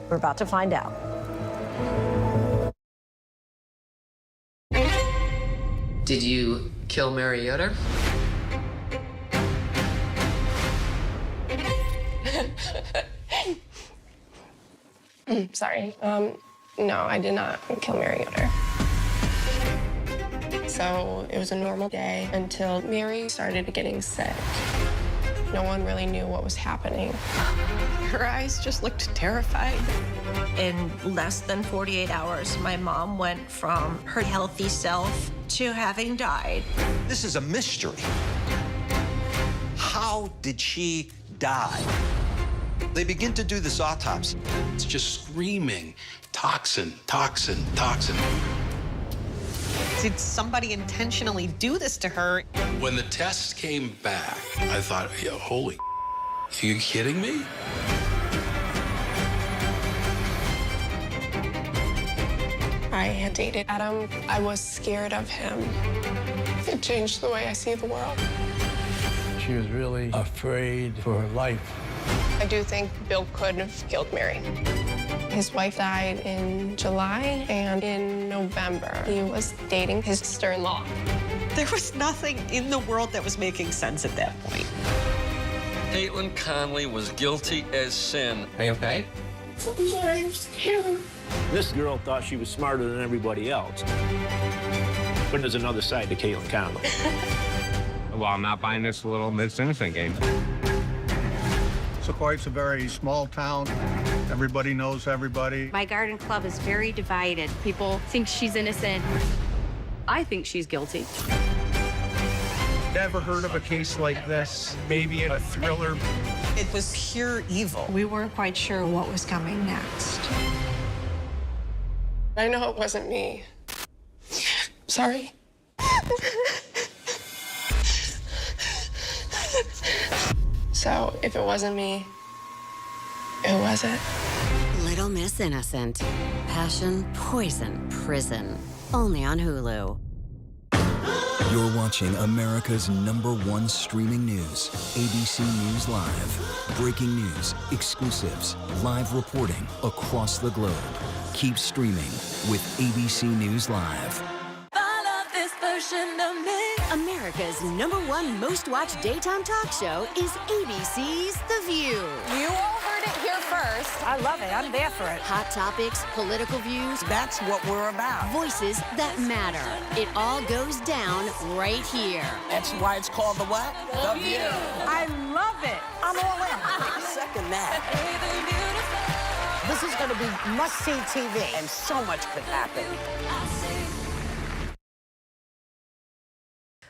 We're about to find out. Did you kill Mary Yoder? Sorry. No, I did not kill Mary Yoder. So it was a normal day until Mary started getting sick. No one really knew what was happening. Her eyes just looked terrified. In less than 48 hours, my mom went from her healthy self to having died. This is a mystery. How did she die? They begin to do this autopsy. It's just screaming, toxin, toxin, toxin. Did somebody intentionally do this to her? When the tests came back, I thought, holy, Are you kidding me? I had dated Adam. I was scared of him. It changed the way I see the world. She was really afraid for her life. I do think Bill could have killed Mary. His wife died in July, and in November, he was dating his sister-in-law. There was nothing in the world that was making sense at that point. Caitlin Conley was guilty as sin. Are you okay? I'm sorry, I'm scared. This girl thought she was smarter than everybody else. But there's another side to Caitlin Conley. Well, I'm not buying this little Miss Innocent game. Sequoia's a very small town. Everybody knows everybody. My garden club is very divided. People think she's innocent. I think she's guilty. Never heard of a case like this. Maybe a thriller. It was pure evil. We weren't quite sure what was coming next. I know it wasn't me. Sorry. So, if it wasn't me, who was it? Little Miss Innocent. Passion, poison, prison. Only on Hulu. You're watching America's #1 streaming news, ABC News Live. Breaking news, exclusives, live reporting across the globe. Keep streaming with ABC News Live. I love this version of me. America's #1 most watched daytime talk show is ABC's The View. You all heard it here first. I love it. I'm there for it. Hot topics, political views. That's what we're about. Voices that matter. It all goes down right here. That's why it's called the what? The View. I love it. I'm all in. Second that. This is going to be must-see TV, and so much could happen.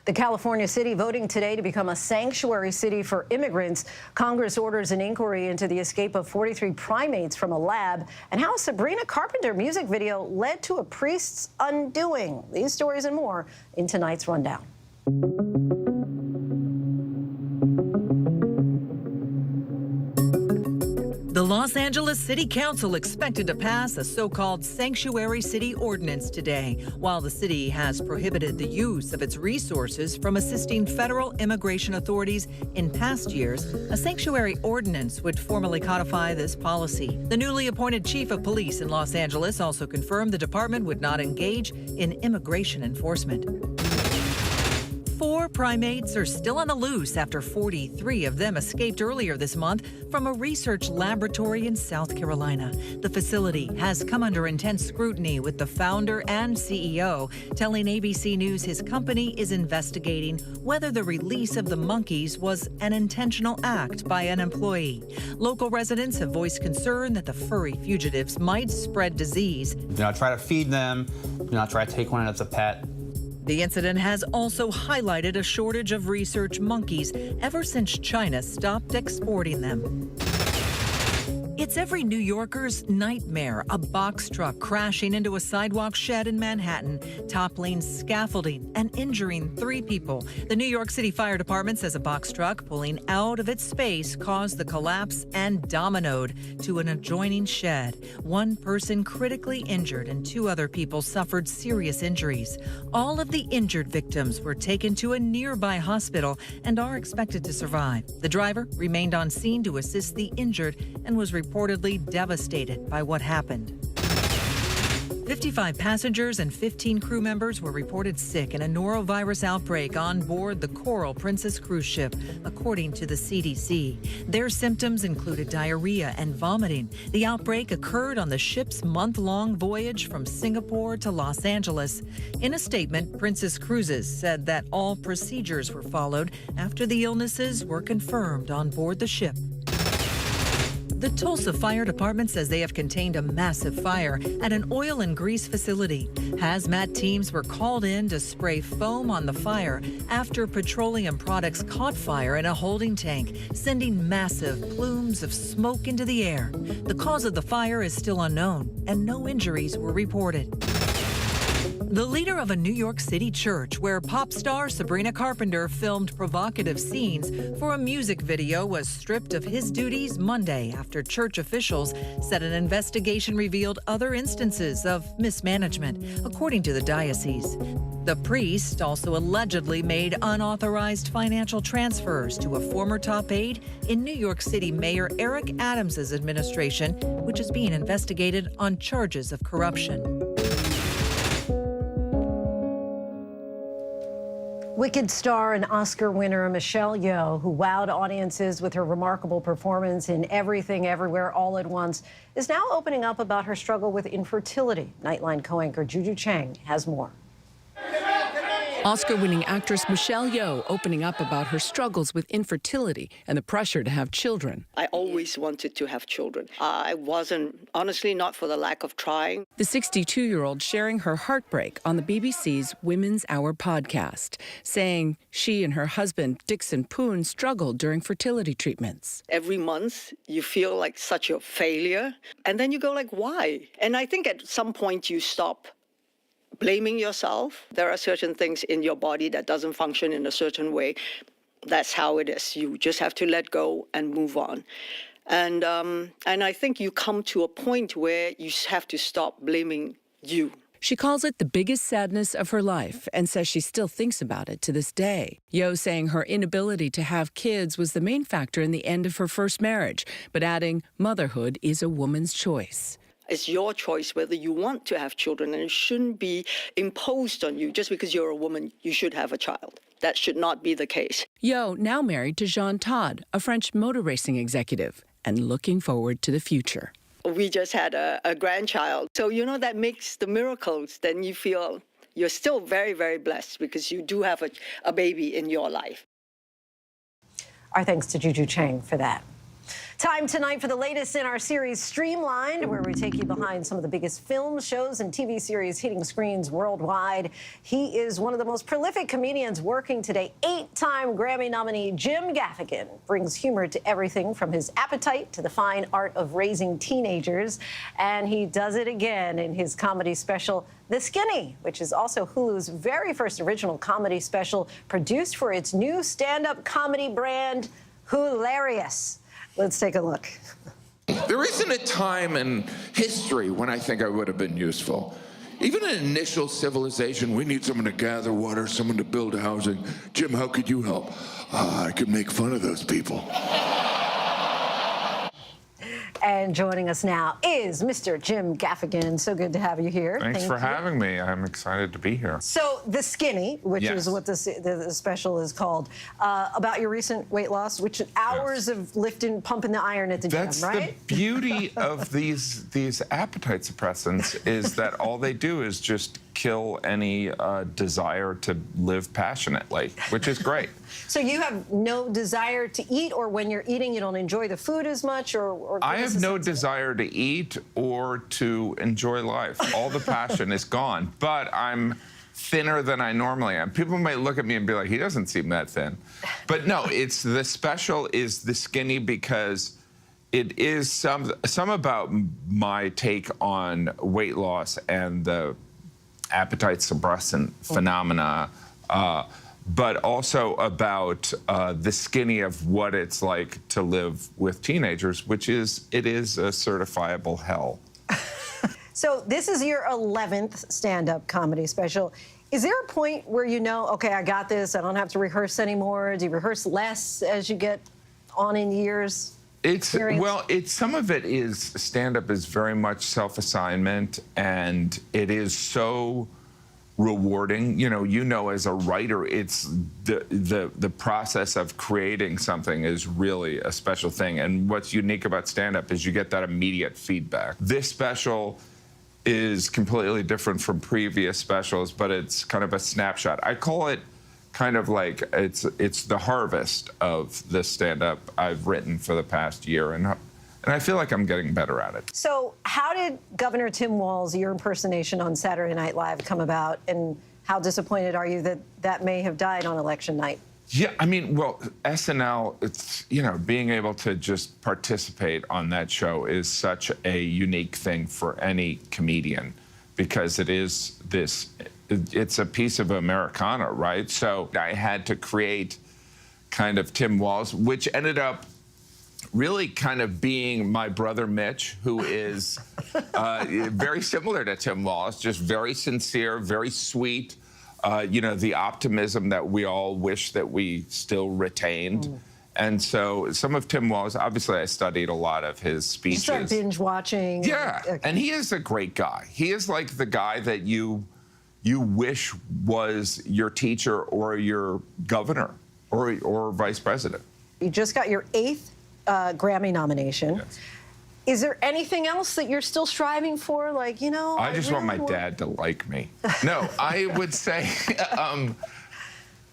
The California city voting today to become a sanctuary city for immigrants. Congress orders an inquiry into the escape of 43 primates from a lab and how a Sabrina Carpenter music video led to a priest's undoing. These stories and more in tonight's rundown. The Los Angeles City Council expected to pass a so-called sanctuary city ordinance today, while the city has prohibited the use of its resources from assisting federal immigration authorities in past years. A sanctuary ordinance would formally codify this policy. The newly appointed chief of police in Los Angeles also confirmed the department would not engage in immigration enforcement. 4 primates are still on the loose after 43 of them escaped earlier this month from a research laboratory in South Carolina. The facility has come under intense scrutiny, with the founder and CEO telling ABC News his company is investigating whether the release of the monkeys was an intentional act by an employee. Local residents have voiced concern that the furry fugitives might spread disease. Do not try to feed them. Do not try to take one as a pet. The incident has also highlighted a shortage of research monkeys ever since China stopped exporting them. It's every New Yorker's nightmare, a box truck crashing into a sidewalk shed in Manhattan, toppling scaffolding and injuring 3 people. The New York City Fire Department says a box truck pulling out of its space caused the collapse and dominoed to an adjoining shed. 1 person critically injured and 2 other people suffered serious injuries. All of the injured victims were taken to a nearby hospital and are expected to survive. The driver remained on scene to assist the injured and was reportedly devastated by what happened. 55 passengers and 15 crew members were reported sick in a norovirus outbreak on board the Coral Princess cruise ship, according to the CDC. Their symptoms included diarrhea and vomiting. The outbreak occurred on the ship's month-long voyage from Singapore to Los Angeles. In a statement, Princess Cruises said that all procedures were followed after the illnesses were confirmed on board the ship. The Tulsa Fire Department says they have contained a massive fire at an oil and grease facility. Hazmat teams were called in to spray foam on the fire after petroleum products caught fire in a holding tank, sending massive plumes of smoke into the air. The cause of the fire is still unknown, and no injuries were reported. The leader of a New York City church where pop star Sabrina Carpenter filmed provocative scenes for a music video was stripped of his duties Monday after church officials said an investigation revealed other instances of mismanagement, according to the diocese. The priest also allegedly made unauthorized financial transfers to a former top aide in New York City Mayor Eric Adams' administration, which is being investigated on charges of corruption. Wicked star and Oscar winner Michelle Yeoh, who wowed audiences with her remarkable performance in Everything Everywhere All at Once, is now opening up about her struggle with infertility. Nightline co-anchor Juju Chang has more. Oscar-winning actress Michelle Yeoh opening up about her struggles with infertility and the pressure to have children. I always wanted to have children. I wasn't, honestly, not for the lack of trying. The 62-year-old sharing her heartbreak on the BBC's Women's Hour podcast, saying she and her husband, Dixon Poon, struggled during fertility treatments. Every month, you feel like such a failure, and then you go like, why? And I think at some point you stop blaming yourself. There are certain things in your body that doesn't function in a certain way. That's how it is. You just have to let go and move on. And I think you come to a point where you have to stop blaming you. She calls it the biggest sadness of her life and says she still thinks about it to this day. Yeoh saying her inability to have kids was the main factor in the end of her first marriage, but adding motherhood is a woman's choice. It's your choice whether you want to have children, and it shouldn't be imposed on you. Just because you're a woman, you should have a child. That should not be the case. Yeoh now married to Jean Todt, a French motor racing executive, and looking forward to the future. We just had a grandchild. So, that makes the miracles. Then you feel you're still very, very blessed because you do have a baby in your life. Our thanks to Juju Chang for that. Time tonight for the latest in our series Streamlined, where we take you behind some of the biggest films, shows, and TV series hitting screens worldwide. He is one of the most prolific comedians working today. 8-time Grammy nominee Jim Gaffigan brings humor to everything from his appetite to the fine art of raising teenagers. And he does it again in his comedy special, The Skinny, which is also Hulu's very first original comedy special, produced for its new stand-up comedy brand, Hilarious. Let's take a look. There isn't a time in history when I think I would have been useful. Even in initial civilization, we need someone to gather water, someone to build housing. Jim, how could you help? I could make fun of those people. And joining us now is Mr. Jim Gaffigan. So good to have you here. Thanks for having me. I'm excited to be here. So The Skinny, which Yes. is what the special is called, about your recent weight loss, which hours of lifting, pumping the iron at the That's gym, right? the beauty of these appetite suppressants is that all they do is just kill any desire to live passionately, which is great. So you have no desire to eat, or when you're eating, you don't enjoy the food as much, or I have no desire to eat or to enjoy life. All the passion is gone, but I'm thinner than I normally am. People might look at me and be like, he doesn't seem that thin. But no, the special is The Skinny because it is some about my take on weight loss and the appetite suppressant phenomena, but also about the skinny of what it's like to live with teenagers, which is a certifiable hell. So this is your 11th stand-up comedy special. Is there a point where you know, okay, I got this, I don't have to rehearse anymore? Do you rehearse less as you get on in years? Some of it is stand-up is very much self-assignment, and it is so rewarding. You know, as a writer, it's the process of creating something is really a special thing. And what's unique about stand-up is you get that immediate feedback. This special is completely different from previous specials, but it's kind of a snapshot. I call it kind of like it's the harvest of the stand-up I've written for the past year, and I feel like I'm getting better at it. So how did Governor Tim Walz, your impersonation on Saturday Night Live, come about, and how disappointed are you that that may have died on election night? Yeah, I mean, well, SNL, it's, being able to just participate on that show is such a unique thing for any comedian, because it is this it's a piece of Americana, right? So I had to create kind of Tim Walz, which ended up really kind of being my brother Mitch, who is very similar to Tim Walz, just very sincere, very sweet. You know, the optimism that we all wish that we still retained. And so some of Tim Walz, obviously I studied a lot of his speeches. You start binge watching. Yeah, and he is a great guy. He is like the guy that you wish was your teacher or your governor or vice president. You just got your 8th Grammy nomination. Yes. Is there anything else that you're still striving for? Like, you know, I just want my dad to like me. No, I would say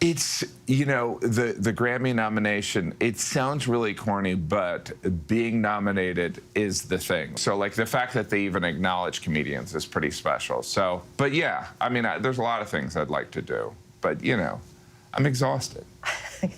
it's, you know, the Grammy nomination, it sounds really corny, but being nominated is the thing. So, like, the fact that they even acknowledge comedians is pretty special. So, but yeah, I mean, there's a lot of things I'd like to do, but, you know, I'm exhausted.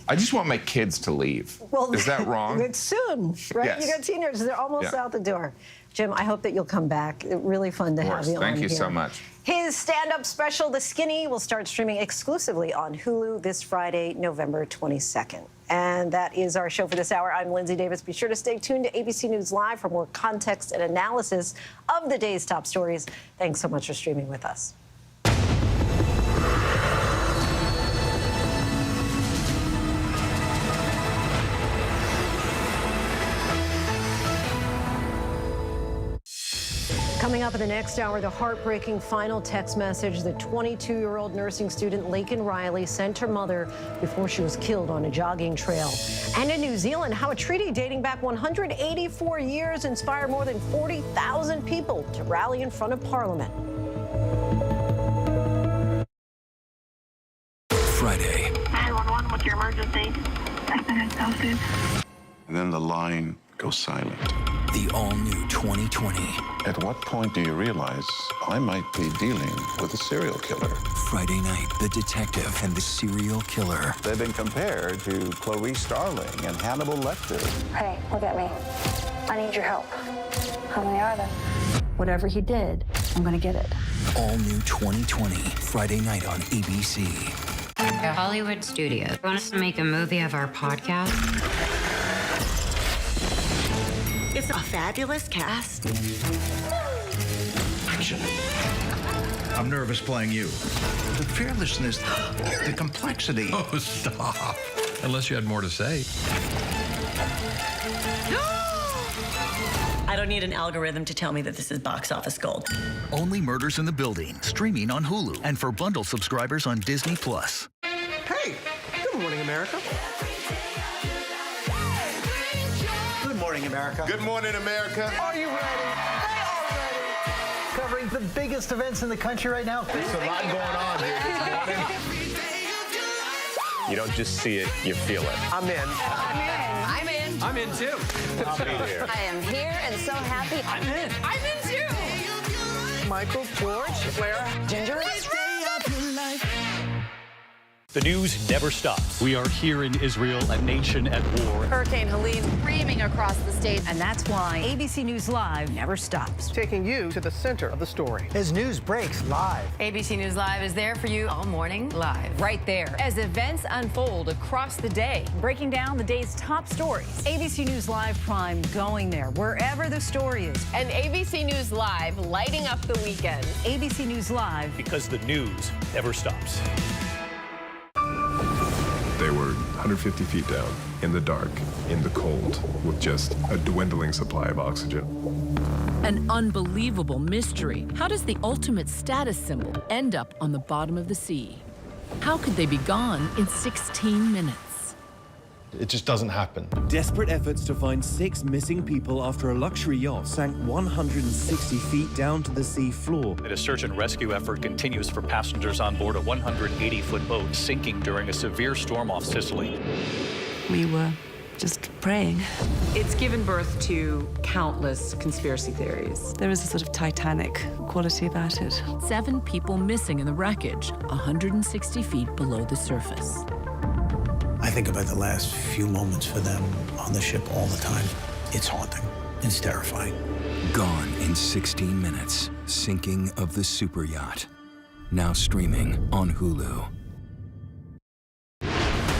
I just want my kids to leave. Well, is that wrong? It's soon, right? Yes. You got teenagers, they're almost out the door. Jim, I hope that you'll come back. Really fun to have you on Thank you here. so much. His stand-up special, The Skinny, will start streaming exclusively on Hulu this Friday, November 22nd. And that is our show for this hour. I'm Linsey Davis. Be sure to stay tuned to ABC News Live for more context and analysis of the day's top stories. Thanks so much for streaming with us. Coming up in the next hour, the heartbreaking final text message the 22-year-old nursing student Laken Riley sent her mother before she was killed on a jogging trail. And in New Zealand, how a treaty dating back 184 years inspired more than 40,000 people to rally in front of Parliament. Friday. 911, what's your emergency? And then the line goes silent. The all-new 2020. At what point do you realize I might be dealing with a serial killer? Friday night, the detective and the serial killer. They've been compared to Clarice Starling and Hannibal Lecter. Hey, look at me. I need your help. How many are there? Whatever he did, I'm gonna get it. All new 2020, Friday night on ABC. A Hollywood studio want us to make a movie of our podcast. It's a fabulous cast. Action. I'm nervous playing you. The fearlessness, the complexity. Oh, stop. Unless you had more to say. I don't need an algorithm to tell me that this is box office gold. Only Murders in the Building, streaming on Hulu and for bundle subscribers on Disney+. Hey, good morning, America. Good morning, America. Good morning, America. Are you ready? They are ready. Covering the biggest events in the country right now. There's a lot going on here this morning. You don't just see it, you feel it. I'm in. I'm in. I'm in too. I'll be here. I am here and so happy. I'm in. I'm in too. Michael, George, Clara, Ginger. The news never stops. We are here in Israel, a nation at war. Hurricane Helene screaming across the state. And that's why ABC News Live never stops. Taking you to the center of the story. As news breaks live. ABC News Live is there for you all morning live. Right there. As events unfold across the day. Breaking down the day's top stories. ABC News Live Prime going there, wherever the story is. And ABC News Live lighting up the weekend. ABC News Live. Because the news never stops. They were 150 feet down, in the dark, in the cold, with just a dwindling supply of oxygen. An unbelievable mystery. How does the ultimate status symbol end up on the bottom of the sea? How could they be gone in 16 minutes? It just doesn't happen. Desperate efforts to find 6 missing people after a luxury yacht sank 160 feet down to the sea floor. A search and rescue effort continues for passengers on board a 180-foot boat sinking during a severe storm off Sicily. We were just praying. It's given birth to countless conspiracy theories. There is a sort of Titanic quality about it. 7 people missing in the wreckage, 160 feet below the surface. I think about the last few moments for them on the ship all the time. It's haunting. It's terrifying. Gone in 16 minutes. Sinking of the super yacht. now streaming on Hulu.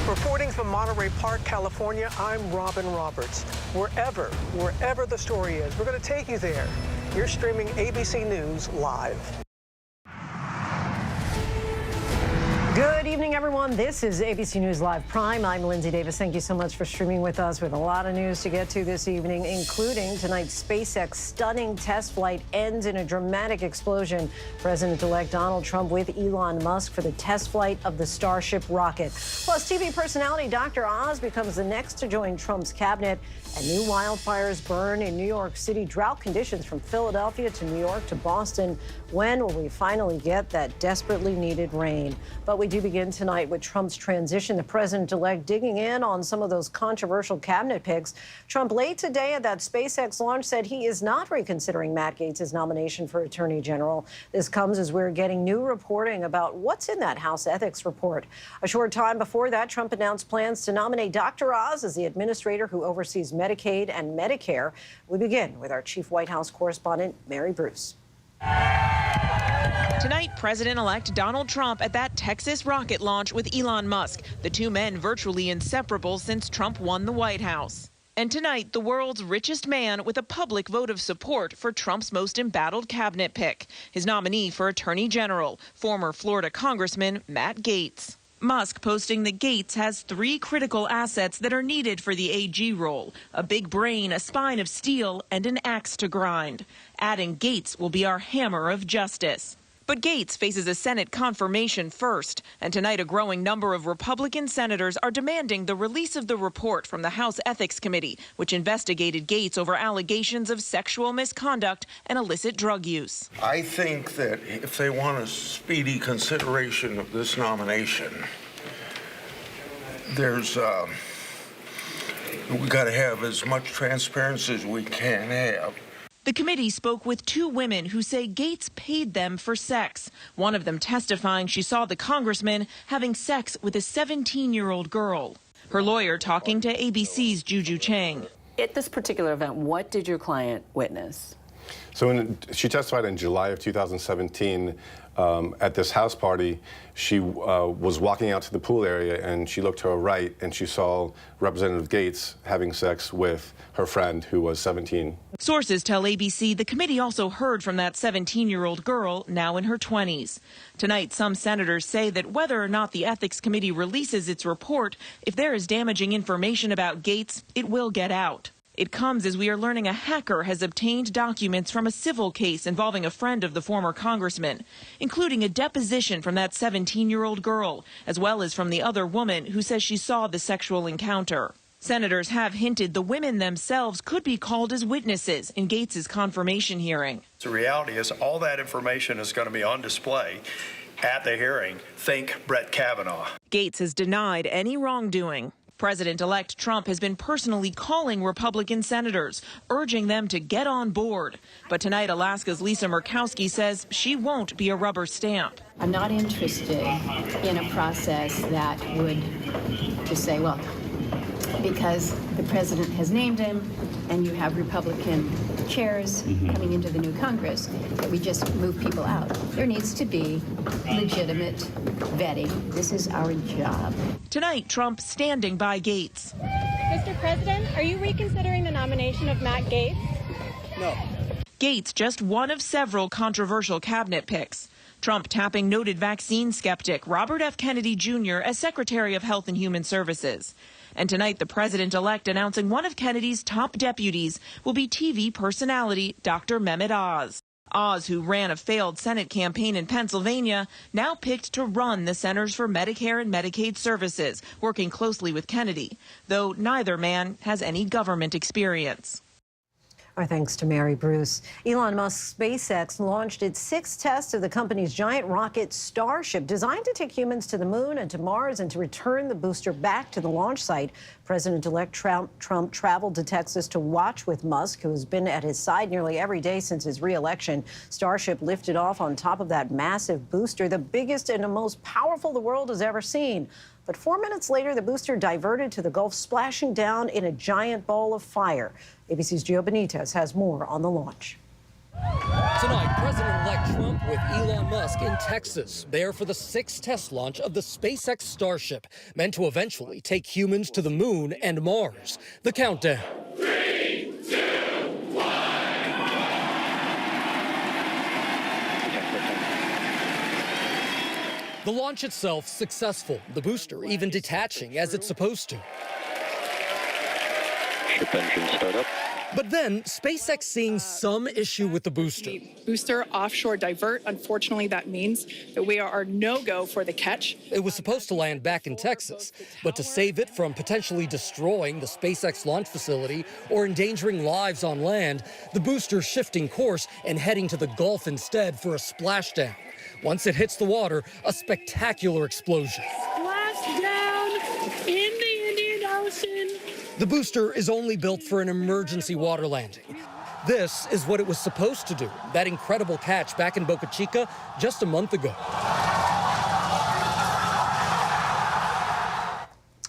Reporting from Monterey Park, California, I'm Robin Roberts. Wherever the story is, we're going to take you there. You're streaming ABC News Live. Good evening, everyone. This is ABC News Live Prime. I'm Linsey Davis. Thank you so much for streaming with us. We have a lot of news to get to this evening, including tonight's SpaceX stunning test flight ends in a dramatic explosion. President-elect Donald Trump with Elon Musk for the test flight of the Starship rocket. Plus, TV personality Dr. Oz becomes the next to join Trump's cabinet. And new wildfires burn in New York City. Drought conditions from Philadelphia to New York to Boston. When will we finally get that desperately needed rain? But we do begin tonight with Trump's transition. The president-elect digging in on some of those controversial cabinet picks. Trump late today at that SpaceX launch said he is not reconsidering Matt Gaetz' nomination for Attorney General. This comes as we're getting new reporting about what's in that House ethics report. A short time before that, Trump announced plans to nominate Dr. Oz as the administrator who oversees Medicaid and Medicare. We begin with our chief White House correspondent, Mary Bruce. Tonight, President-elect Donald Trump at that Texas rocket launch with Elon Musk, the two men virtually inseparable since Trump won the White House. And tonight, the world's richest man with a public vote of support for Trump's most embattled cabinet pick, his nominee for Attorney General, former Florida Congressman Matt Gaetz. Musk posting that Gaetz has 3 critical assets that are needed for the AG role: a big brain, a spine of steel, and an axe to grind. Adding Gaetz will be our hammer of justice. But Gaetz faces a Senate confirmation first, and tonight a growing number of Republican senators are demanding the release of the report from the House Ethics Committee, which investigated Gaetz over allegations of sexual misconduct and illicit drug use. I think that if they want a speedy consideration of this nomination, we got to have as much transparency as we can have. The committee spoke with 2 women who say Gaetz paid them for sex. One of them testifying she saw the congressman having sex with a 17-year-old girl. Her lawyer talking to ABC's Juju Chang. At this particular event, what did your client witness? So she testified in July of 2017 at this house party. She was walking out to the pool area and she looked to her right and she saw Representative Gaetz having sex with her friend who was 17. Sources tell ABC the committee also heard from that 17-year-old girl, now in her 20s. Tonight, some senators say that whether or not the Ethics Committee releases its report, if there is damaging information about Gaetz, it will get out. It comes as we are learning a hacker has obtained documents from a civil case involving a friend of the former congressman, including a deposition from that 17-year-old girl, as well as from the other woman who says she saw the sexual encounter. Senators have hinted the women themselves could be called as witnesses in Gaetz' confirmation hearing. The reality is all that information is going to be on display at the hearing. Think Brett Kavanaugh. Gaetz has denied any wrongdoing. President-elect Trump has been personally calling Republican senators, urging them to get on board. But tonight, Alaska's Lisa Murkowski says she won't be a rubber stamp. I'm not interested in a process that would just say, well, because the president has named him and you have Republican chairs coming into the new Congress, that we just move people out. There needs to be legitimate vetting. This is our job. Tonight, Trump standing by Gaetz. Mr. President, are you reconsidering the nomination of Matt Gaetz? No. Gaetz just one of several controversial cabinet picks. Trump tapping noted vaccine skeptic Robert F. Kennedy Jr. as Secretary of Health and Human Services. And tonight, the president-elect announcing one of Kennedy's top deputies will be TV personality Dr. Mehmet Oz. Oz, who ran a failed Senate campaign in Pennsylvania, now picked to run the Centers for Medicare and Medicaid Services, working closely with Kennedy, though neither man has any government experience. Our thanks to Mary Bruce. Elon Musk's SpaceX launched its 6th test of the company's giant rocket Starship, designed to take humans to the moon and to Mars and to return the booster back to the launch site. President-elect Trump traveled to Texas to watch with Musk, who has been at his side nearly every day since his re-election. Starship lifted off on top of that massive booster, the biggest and the most powerful the world has ever seen. But 4 minutes later, the booster diverted to the Gulf, splashing down in a giant ball of fire. ABC's Gio Benitez has more on the launch. Tonight, President-elect Trump with Elon Musk in Texas, there for the 6th test launch of the SpaceX Starship, meant to eventually take humans to the moon and Mars. The countdown. 3, 2, 1. The launch itself successful, the booster even detaching as it's supposed to. Ship engine startup. But then, SpaceX seeing some issue with the booster. Booster offshore divert. Unfortunately, that means that we are no-go for the catch. It was supposed to land back in Texas, but to save it from potentially destroying the SpaceX launch facility or endangering lives on land, the booster shifting course and heading to the Gulf instead for a splashdown. Once it hits the water, a spectacular explosion. Splash down in the Indian Ocean. The booster is only built for an emergency water landing. This is what it was supposed to do, that incredible catch back in Boca Chica just a month ago.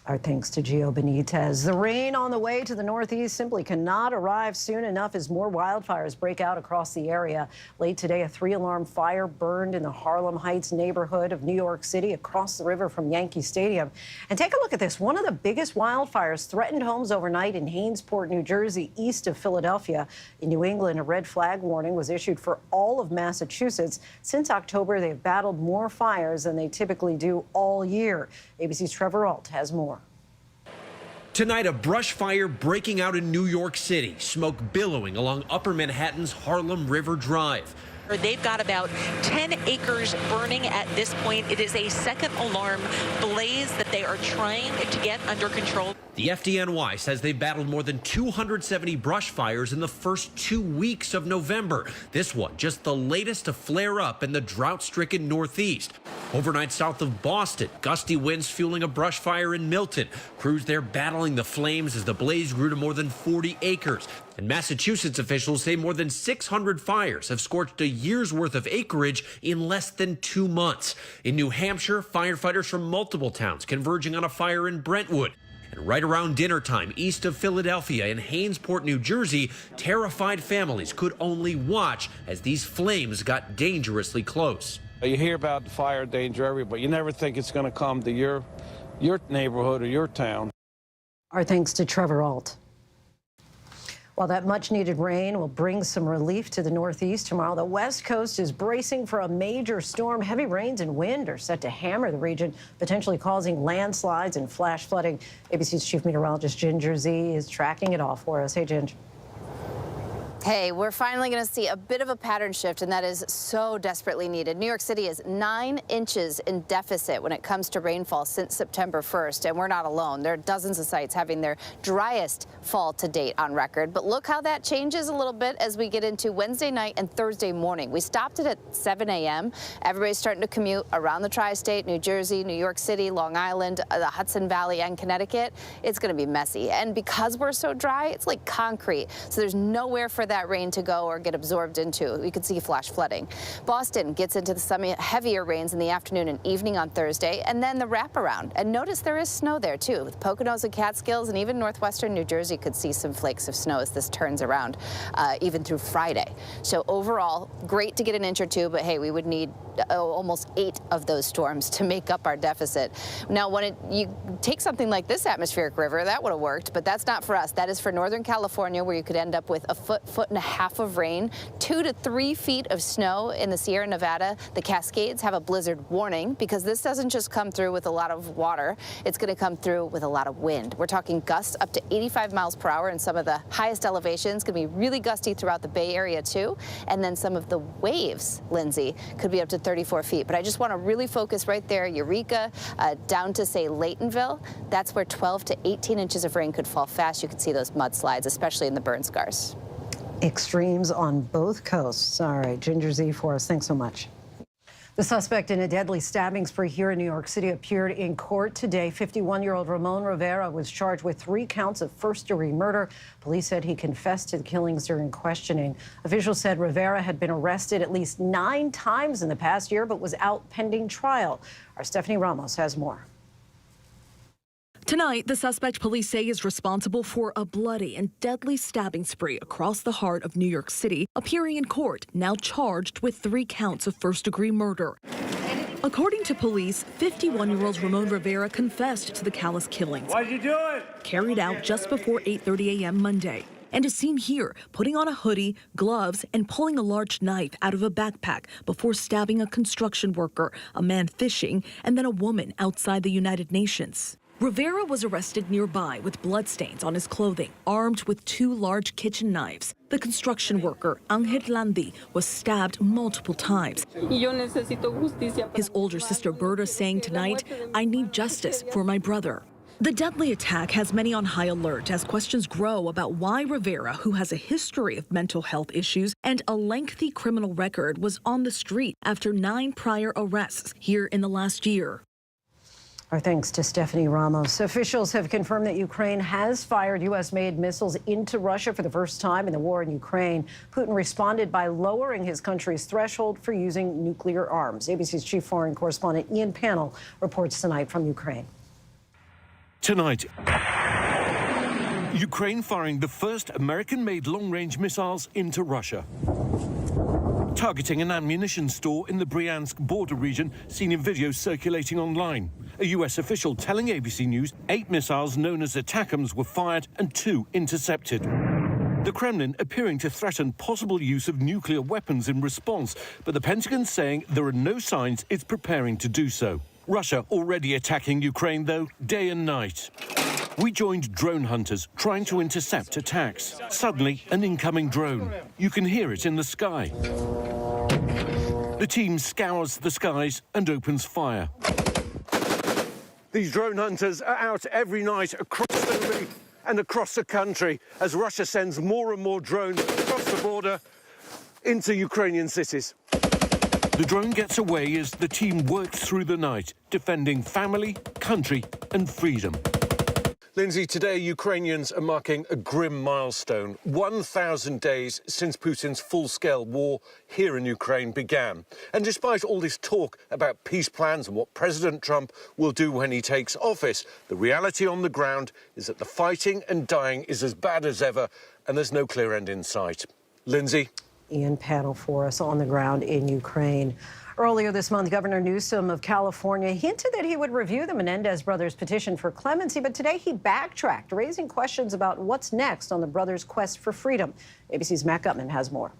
Our thanks to Gio Benitez. The rain on the way to the Northeast simply cannot arrive soon enough as more wildfires break out across the area. Late today, a 3-alarm fire burned in the Harlem Heights neighborhood of New York City across the river from Yankee Stadium. And take a look at this. One of the biggest wildfires threatened homes overnight in Hainesport, New Jersey, east of Philadelphia. In New England, a red flag warning was issued for all of Massachusetts. Since October, they've battled more fires than they typically do all year. ABC's Trevor Ault has more. Tonight, a brush fire breaking out in New York City, smoke billowing along Upper Manhattan's Harlem River Drive. They've got about 10 acres burning at this point. It is a second alarm blaze that they are trying to get under control. The FDNY says they battled more than 270 brush fires in the first 2 weeks of November. This one just the latest to flare up in the drought-stricken Northeast. Overnight south of Boston, gusty winds fueling a brush fire in Milton. Crews there battling the flames as the blaze grew to more than 40 acres. And Massachusetts officials say more than 600 fires have scorched a year's worth of acreage in less than 2 months. In New Hampshire, firefighters from multiple towns converging on a fire in Brentwood. And right around dinner time, east of Philadelphia in Hainesport, New Jersey, terrified families could only watch as these flames got dangerously close. You hear about the fire danger everywhere, but you never think it's going to come to your neighborhood or your town. Our thanks to Trevor Ault. While that much-needed rain will bring some relief to the Northeast tomorrow, the West Coast is bracing for a major storm. Heavy rains and wind are set to hammer the region, potentially causing landslides and flash flooding. ABC's chief meteorologist Ginger Z is tracking it all for us. Hey, Ginger. Hey, we're finally going to see a bit of a pattern shift, and that is so desperately needed. New York City is 9 inches in deficit when it comes to rainfall since September 1st, and we're not alone. There are dozens of sites having their driest fall to date on record. But look how that changes a little bit as we get into Wednesday night and Thursday morning. We stopped it at 7 a.m. Everybody's starting to commute around the tri-state, New Jersey, New York City, Long Island, the Hudson Valley, and Connecticut. It's going to be messy. And because we're so dry, it's like concrete. So there's nowhere for that rain to go or get absorbed into. You could see flash flooding. Boston gets into some heavier rains in the afternoon and evening on Thursday, and then the wraparound. And notice there is snow there too. With Poconos and Catskills, and even northwestern New Jersey could see some flakes of snow as this turns around, even through Friday. So overall, great to get an inch or two, but hey, we would need almost 8 of those storms to make up our deficit. Now, when you take something like this atmospheric river, that would have worked, but that's not for us. That is for Northern California, where you could end up with a foot and a half of rain, 2 to 3 feet of snow in the Sierra Nevada. The Cascades have a blizzard warning because this doesn't just come through with a lot of water. It's going to come through with a lot of wind. We're talking gusts up to 85 miles per hour in some of the highest elevations. Going to be really gusty throughout the Bay Area too. And then some of the waves, Lindsay, could be up to 34 feet. But I just want to really focus right there, Eureka, down to say Laytonville. That's where 12 to 18 inches of rain could fall fast. You can see those mudslides, especially in the burn scars. Extremes on both coasts. All right, Ginger Z for us. Thanks so much. The suspect in a deadly stabbing spree here in New York City appeared in court today. 51-year-old Ramon Rivera was charged with 3 counts of first-degree murder. Police said he confessed to the killings during questioning. Officials said Rivera had been arrested at least 9 times in the past year, but was out pending trial. Our Stephanie Ramos has more. Tonight, the suspect police say is responsible for a bloody and deadly stabbing spree across the heart of New York City, appearing in court, now charged with 3 counts of first-degree murder. According to police, 51-year-old Ramon Rivera confessed to the callous killings. Why'd you do it? Carried out just before 8:30 a.m. Monday. And is seen here putting on a hoodie, gloves, and pulling a large knife out of a backpack before stabbing a construction worker, a man fishing, and then a woman outside the United Nations. Rivera was arrested nearby with bloodstains on his clothing, armed with 2 large kitchen knives. The construction worker, Angel Landi, was stabbed multiple times. His older sister Berta saying tonight, "I need justice for my brother." The deadly attack has many on high alert as questions grow about why Rivera, who has a history of mental health issues and a lengthy criminal record, was on the street after 9 prior arrests here in the last year. Our thanks to Stephanie Ramos. Officials have confirmed that Ukraine has fired U.S.-made missiles into Russia for the first time in the war in Ukraine. Putin responded by lowering his country's threshold for using nuclear arms. ABC's chief foreign correspondent Ian Pannell reports tonight from Ukraine. Tonight, Ukraine firing the first American-made long-range missiles into Russia, targeting an ammunition store in the Bryansk border region, seen in videos circulating online. A U.S. official telling ABC News 8 missiles known as ATACMS were fired and 2 intercepted. The Kremlin appearing to threaten possible use of nuclear weapons in response, but the Pentagon saying there are no signs it's preparing to do so. Russia already attacking Ukraine, though, day and night. We joined drone hunters trying to intercept attacks. Suddenly, an incoming drone. You can hear it in the sky. The team scours the skies and opens fire. These drone hunters are out every night across the region and across the country as Russia sends more and more drones across the border into Ukrainian cities. The drone gets away as the team works through the night, defending family, country and freedom. Linsey, today Ukrainians are marking a grim milestone. 1,000 days since Putin's full-scale war here in Ukraine began. And despite all this talk about peace plans and what President Trump will do when he takes office, the reality on the ground is that the fighting and dying is as bad as ever, and there's no clear end in sight. Linsey? Ian Pannell for us on the ground in Ukraine. Earlier this month, Governor Newsom of California hinted that he would review the Menendez brothers' petition for clemency, but today he backtracked, raising questions about what's next on the brothers' quest for freedom. ABC's Matt Gutman has more.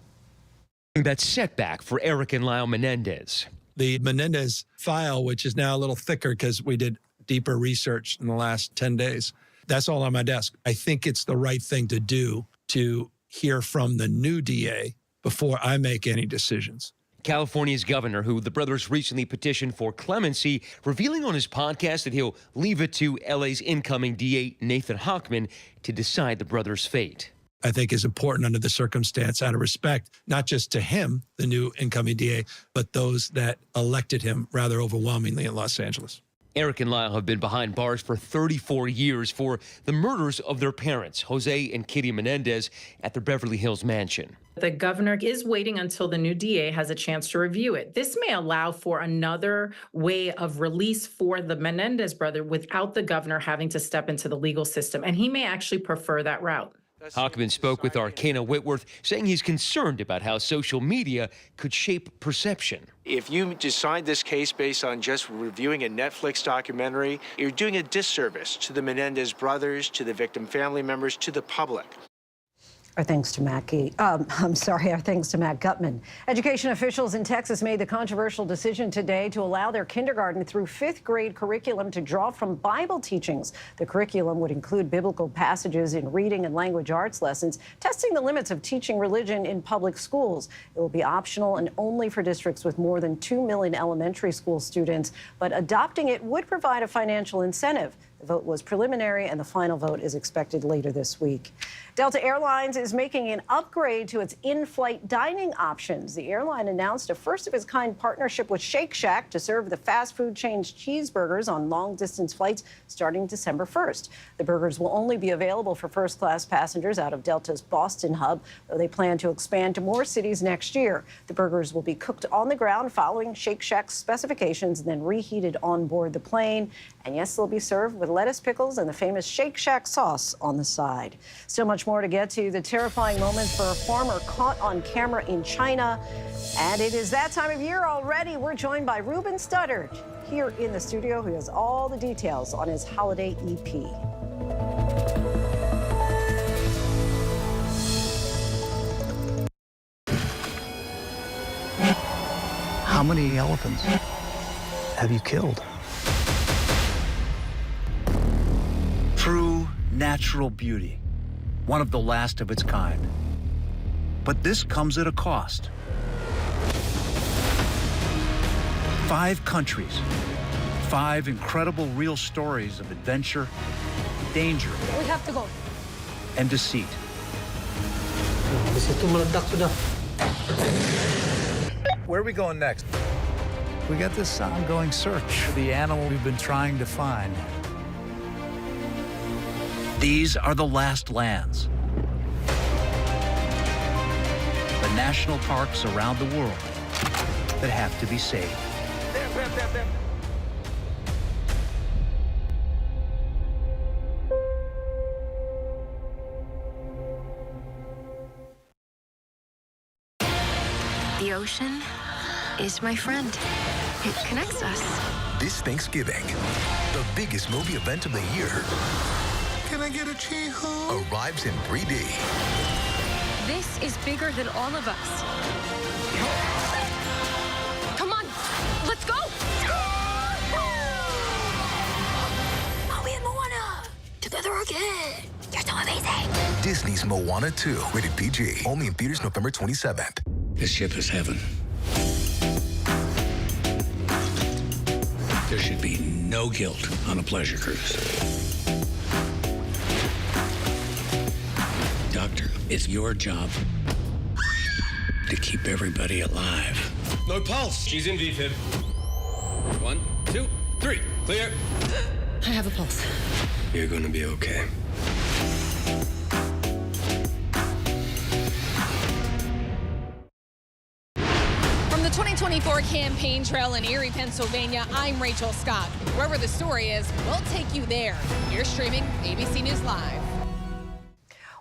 That setback for Eric and Lyle Menendez. The Menendez file, which is now a little thicker because we did deeper research in the last 10 days, that's all on my desk. I think it's the right thing to do to hear from the new DA before I make any decisions. California's governor, who the brothers recently petitioned for clemency, revealing on his podcast that he'll leave it to LA's incoming DA, Nathan Hochman, to decide the brothers' fate. I think is important under the circumstance, out of respect, not just to him, the new incoming DA, but those that elected him rather overwhelmingly in Los Angeles. Eric and Lyle have been behind bars for 34 years for the murders of their parents, Jose and Kitty Menendez, at their Beverly Hills mansion. The governor is waiting until the new DA has a chance to review it. This may allow for another way of release for the Menendez brother without the governor having to step into the legal system, and he may actually prefer that route. Hochman spoke with Arcana Whitworth, saying he's concerned about how social media could shape perception. If you decide this case based on just reviewing a Netflix documentary, you're doing a disservice to the Menendez brothers, to the victim family members, to the public. Our thanks to our thanks to Matt Gutman. Education officials in Texas made the controversial decision today to allow their kindergarten through 5th grade curriculum to draw from Bible teachings. The curriculum would include biblical passages in reading and language arts lessons, testing the limits of teaching religion in public schools. It will be optional and only for districts with more than 2 million elementary school students, but adopting it would provide a financial incentive. The vote was preliminary, and the final vote is expected later this week. Delta Airlines is making an upgrade to its in-flight dining options. The airline announced a first-of-its-kind partnership with Shake Shack to serve the fast food chain's cheeseburgers on long-distance flights starting December 1st. The burgers will only be available for first-class passengers out of Delta's Boston hub, though they plan to expand to more cities next year. The burgers will be cooked on the ground following Shake Shack's specifications and then reheated on board the plane. And yes, they'll be served with lettuce, pickles, and the famous Shake Shack sauce on the side. Still much more to get to. The terrifying moments for a farmer caught on camera in China. And it is that time of year already. We're joined by Ruben Studdard here in the studio, who has all the details on his holiday EP. How many elephants have you killed? True natural beauty, one of the last of its kind. But this comes at a cost. 5 countries, 5 incredible real stories of adventure, danger, We have to go. and deceit. Where are we going next? We got this ongoing search for the animal we've been trying to find. These are the last lands. The national parks around the world that have to be saved. The ocean is my friend. It connects us. This Thanksgiving, the biggest movie event of the year Can I get a chee-hoo? arrives in 3D. This is bigger than all of us. Come on, let's go! Maui and Moana, together again. You're so amazing. Disney's Moana 2, rated PG, only in theaters November 27th. This ship is heaven. There should be no guilt on a pleasure cruise. Doctor, it's your job to keep everybody alive. No pulse. She's in VFib. 1, 2, 3. Clear. I have a pulse. You're gonna be okay. From the 2024 campaign trail in Erie, Pennsylvania, I'm Rachel Scott. Wherever the story is, we'll take you there. You're streaming ABC News Live.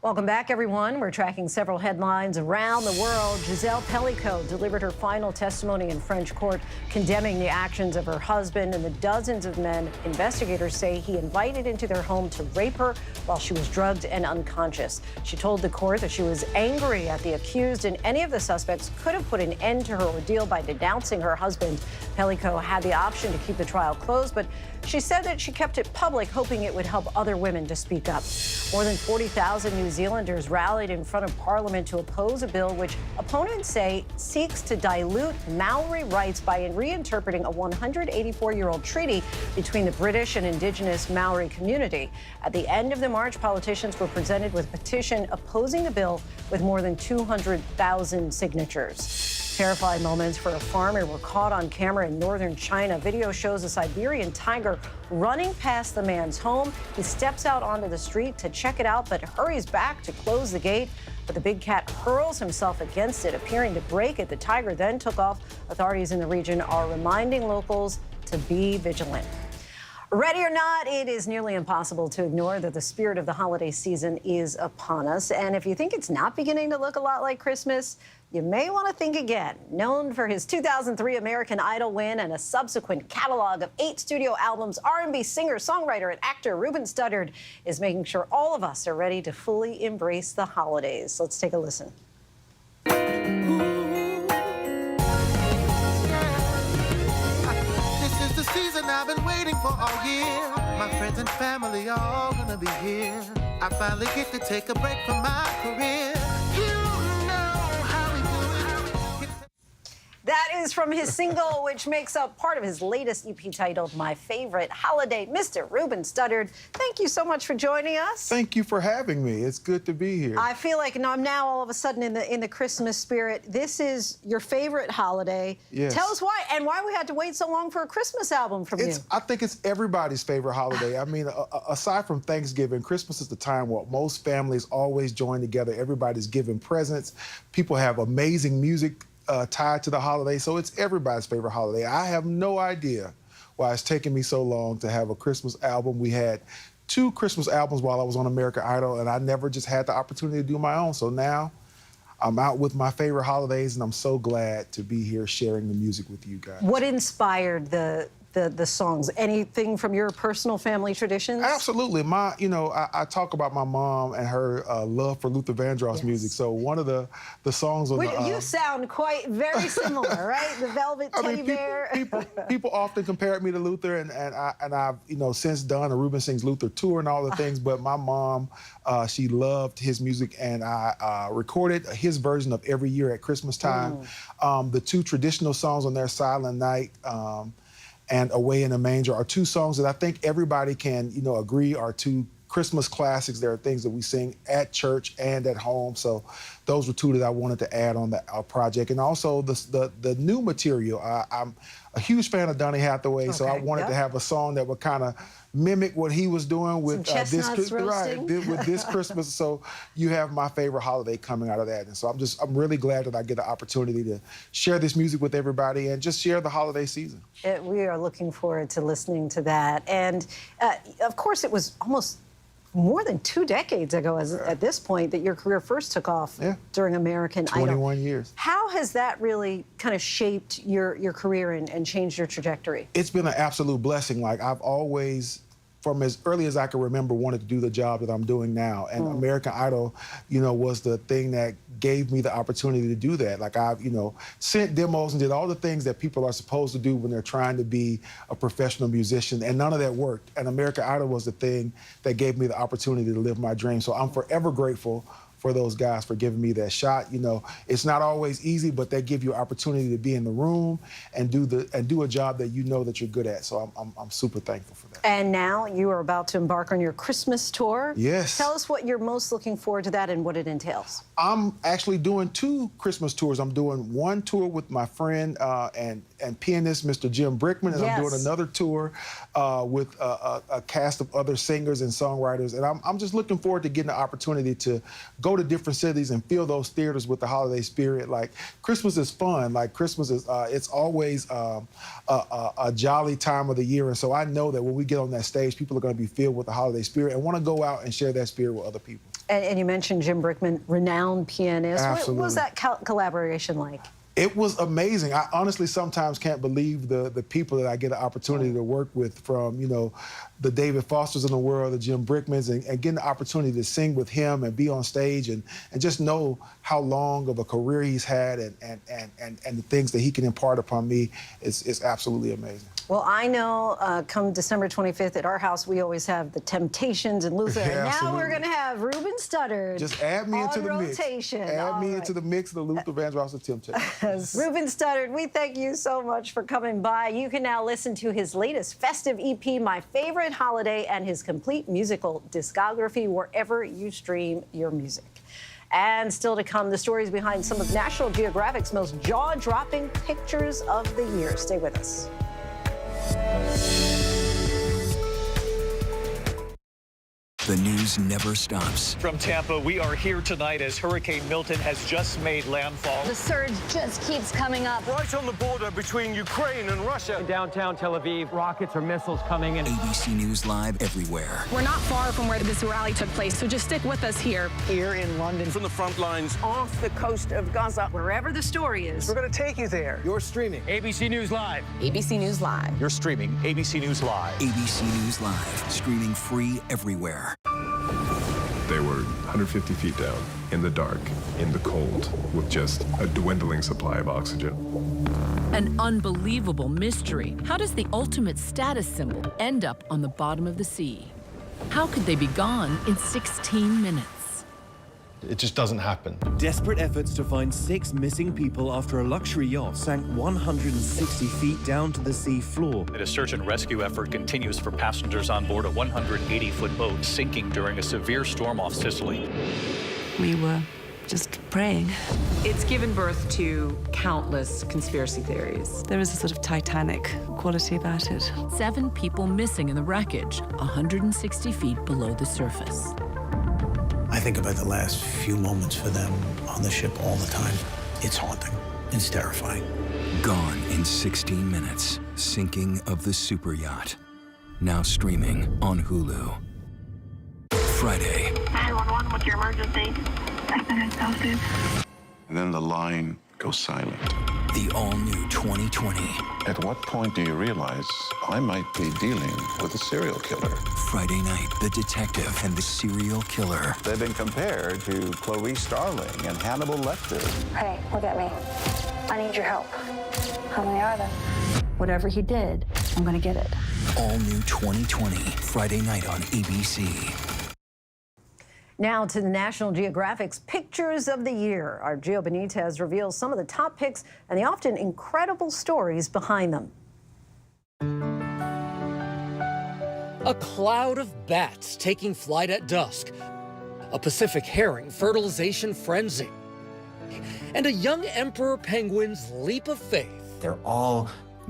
Welcome back, everyone. We're tracking several headlines around the world. Giselle Pellico delivered her final testimony in French court, condemning the actions of her husband and the dozens of men investigators say he invited into their home to rape her while she was drugged and unconscious. She told the court that she was angry at the accused and any of the suspects could have put an end to her ordeal by denouncing her husband. Pellico had the option to keep the trial closed, but she said that she kept it public, hoping it would help other women to speak up. More than 40,000 New Zealanders rallied in front of Parliament to oppose a bill which opponents say seeks to dilute Maori rights by reinterpreting a 184-year-old treaty between the British and Indigenous Maori community. At the end of the march, politicians were presented with a petition opposing the bill with more than 200,000 signatures. Terrifying moments for a farmer were caught on camera in northern China. Video shows a Siberian tiger running past the man's home. He steps out onto the street to check it out, but hurries back to close the gate. But the big cat hurls himself against it, appearing to break it. The tiger then took off. Authorities in the region are reminding locals to be vigilant. Ready or not, it is nearly impossible to ignore that the spirit of the holiday season is upon us. And if you think it's not beginning to look a lot like Christmas, you may want to think again. Known for his 2003 American Idol win and a subsequent catalog of 8 studio albums, R&B singer, songwriter, and actor Ruben Studdard is making sure all of us are ready to fully embrace the holidays. Let's take a listen. This is the season I've been waiting for all year. My friends and family are all gonna be here. I finally get to take a break from my career. You know how we do it. That is from his single, which makes up part of his latest EP titled My Favorite Holiday. Mr. Ruben Studdard, thank you so much for joining us. Thank you for having me. It's good to be here. I feel like I'm now all of a sudden in the Christmas spirit. This is your favorite holiday. Yes. Tell us why, and why we had to wait so long for a Christmas album from you. I think it's everybody's favorite holiday. I mean, aside from Thanksgiving, Christmas is the time where most families always join together. Everybody's giving presents. People have amazing music tied to the holiday, so it's everybody's favorite holiday. I have no idea why it's taken me so long to have a Christmas album. We had 2 Christmas albums while I was on American Idol, and I never just had the opportunity to do my own. So now I'm out with my favorite holidays, and I'm so glad to be here sharing the music with you guys. What inspired the songs? Anything from your personal family traditions? Absolutely. I talk about my mom and her love for Luther Vandross music. So one of the songs on you sound very similar, right? The Velvet Teddy Bear. People often compare me to Luther, and I've since done a Ruben Sings Luther tour and all the things. But my mom, she loved his music, and I recorded his version of Every Year at Christmas time. The 2 traditional songs on there, Silent Night and Away in a Manger, are 2 songs that I think everybody can, agree are 2 Christmas classics. There are things that we sing at church and at home. So those were 2 that I wanted to add on the project. And also the new material. I'm a huge fan of Donny Hathaway, so I wanted to have a song that would kind of mimic what he was doing with this Christmas. So you have my favorite holiday coming out of that. And so I'm really glad that I get the opportunity to share this music with everybody and just share the holiday season. We are looking forward to listening to that. And of course, it was almost more than 2 decades ago at this point that your career first took off during American Idol. 21 years. How has that really kind of shaped your career and changed your trajectory? It's been an absolute blessing. Like, I've always, from as early as I can remember, wanted to do the job that I'm doing now. And American Idol, was the thing that gave me the opportunity to do that. Like, I've, sent demos and did all the things that people are supposed to do when they're trying to be a professional musician, and none of that worked. And American Idol was the thing that gave me the opportunity to live my dream. So I'm forever grateful for those guys for giving me that shot. It's not always easy, but they give you opportunity to be in the room and do a job that that you're good at. So I'm super thankful for that. And now you are about to embark on your Christmas tour. Yes. Tell us what you're most looking forward to that and what it entails. I'm actually doing 2 Christmas tours. I'm doing one tour with my friend and pianist, Mr. Jim Brickman, and I'm doing another tour with a cast of other singers and songwriters. And I'm just looking forward to getting the opportunity to go to different cities and fill those theaters with the holiday spirit. Like, Christmas is fun. Like, Christmas is, it's always a jolly time of the year. And so I know that when we get on that stage, people are going to be filled with the holiday spirit and want to go out and share that spirit with other people. And you mentioned Jim Brickman, renowned pianist. Absolutely. What was that collaboration like? It was amazing. I honestly sometimes can't believe the people that I get an opportunity to work with, from, the David Fosters in the world, the Jim Brickmans, and getting the opportunity to sing with him and be on stage and just know how long of a career he's had and the things that he can impart upon me is absolutely amazing. Well, I know come December 25th at our house, we always have the Temptations and Luther. And now we're going to have Ruben Studdard. Just add me into the rotation. Mix. Add me into the mix of the Luther Vandross and Temptations. Ruben Studdard, we thank you so much for coming by. You can now listen to his latest festive EP, My Favorite Holiday, and his complete musical discography wherever you stream your music. And still to come, the stories behind some of National Geographic's most jaw-dropping pictures of the year. Stay with us. The news never stops. From Tampa, we are here tonight as Hurricane Milton has just made landfall. The surge just keeps coming up. Right on the border between Ukraine and Russia. In downtown Tel Aviv, rockets or missiles coming in. ABC News Live everywhere. We're not far from where this rally took place, so just stick with us here. Here in London. From the front lines. Off the coast of Gaza. Wherever the story is. We're going to take you there. You're streaming ABC News Live. ABC News Live. You're streaming ABC News Live. ABC News Live. Streaming free everywhere. They were 150 feet down, in the dark, in the cold, with just a dwindling supply of oxygen. An unbelievable mystery. How does the ultimate status symbol end up on the bottom of the sea? How could they be gone in 16 minutes? It just doesn't happen. Desperate efforts to find 6 missing people after a luxury yacht sank 160 feet down to the sea floor. A search and rescue effort continues for passengers on board a 180-foot boat sinking during a severe storm off Sicily. We were just praying. It's given birth to countless conspiracy theories. There is a sort of Titanic quality about it. 7 people missing in the wreckage, 160 feet below the surface. I think about the last few moments for them on the ship all the time. It's haunting. It's terrifying. Gone in 16 minutes. Sinking of the super yacht. Now streaming on Hulu. Friday. 911, what's your emergency? I've been assaulted. And then the line goes silent. The all-new 2020. At what point do you realize I might be dealing with a serial killer? Friday night, the detective and the serial killer. They've been compared to Clarice Starling and Hannibal Lecter. Hey, look at me. I need your help. How many are there? Whatever he did, I'm gonna get it. All new 2020, Friday night on ABC. Now to the National Geographic's Pictures of the Year. Our Gio Benitez reveals some of the top picks and the often incredible stories behind them. A cloud of bats taking flight at dusk, a Pacific herring fertilization frenzy, and a young emperor penguin's leap of faith. They're all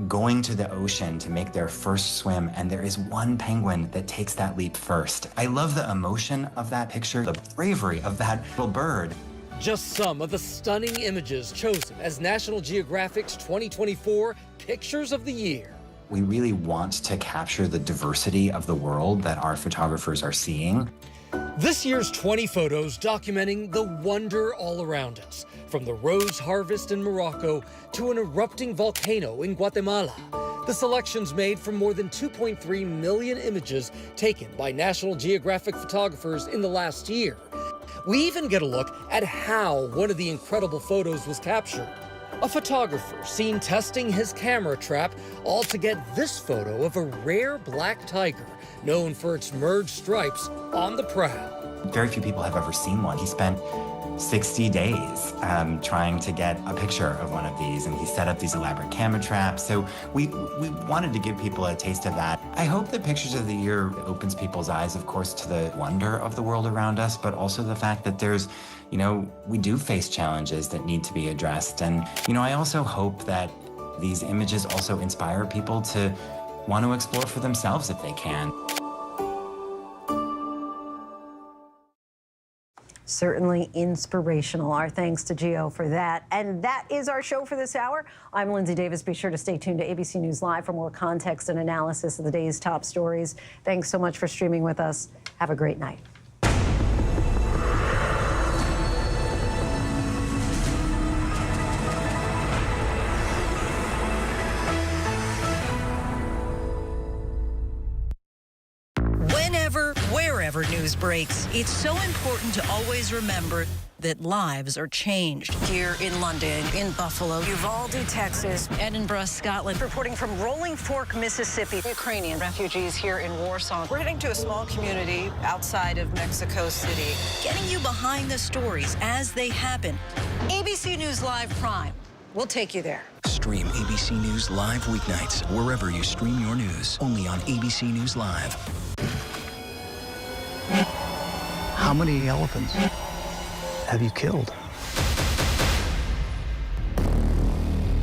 going to the ocean to make their first swim, and there is one penguin that takes that leap first. I love the emotion of that picture, the bravery of that little bird. Just some of the stunning images chosen as National Geographic's 2024 Pictures of the Year. We really want to capture the diversity of the world that our photographers are seeing. This year's 20 photos documenting the wonder all around us, from the rose harvest in Morocco to an erupting volcano in Guatemala. The selection's made from more than 2.3 million images taken by National Geographic photographers in the last year. We even get a look at how one of the incredible photos was captured. A photographer seen testing his camera trap, all to get this photo of a rare black tiger, known for its merged stripes on the prow. Very few people have ever seen one. He spent 60 days trying to get a picture of one of these, and he set up these elaborate camera traps. So we wanted to give people a taste of that. I hope that Pictures of the Year opens people's eyes, of course, to the wonder of the world around us, but also the fact that there's, we do face challenges that need to be addressed. And, I also hope that these images also inspire people to want to explore for themselves if they can. Certainly inspirational. Our thanks to Gio for that. And that is our show for this hour. I'm Linsey Davis. Be sure to stay tuned to ABC News Live for more context and analysis of the day's top stories. Thanks so much for streaming with us. Have a great night. Wherever news breaks, it's so important to always remember that lives are changed. Here in London, in Buffalo, Uvalde, Texas, Edinburgh, Scotland. Reporting from Rolling Fork, Mississippi. Ukrainian refugees here in Warsaw. We're heading to a small community outside of Mexico City. Getting you behind the stories as they happen. ABC News Live Prime. We'll take you there. Stream ABC News Live weeknights wherever you stream your news. Only on ABC News Live. How many elephants have you killed?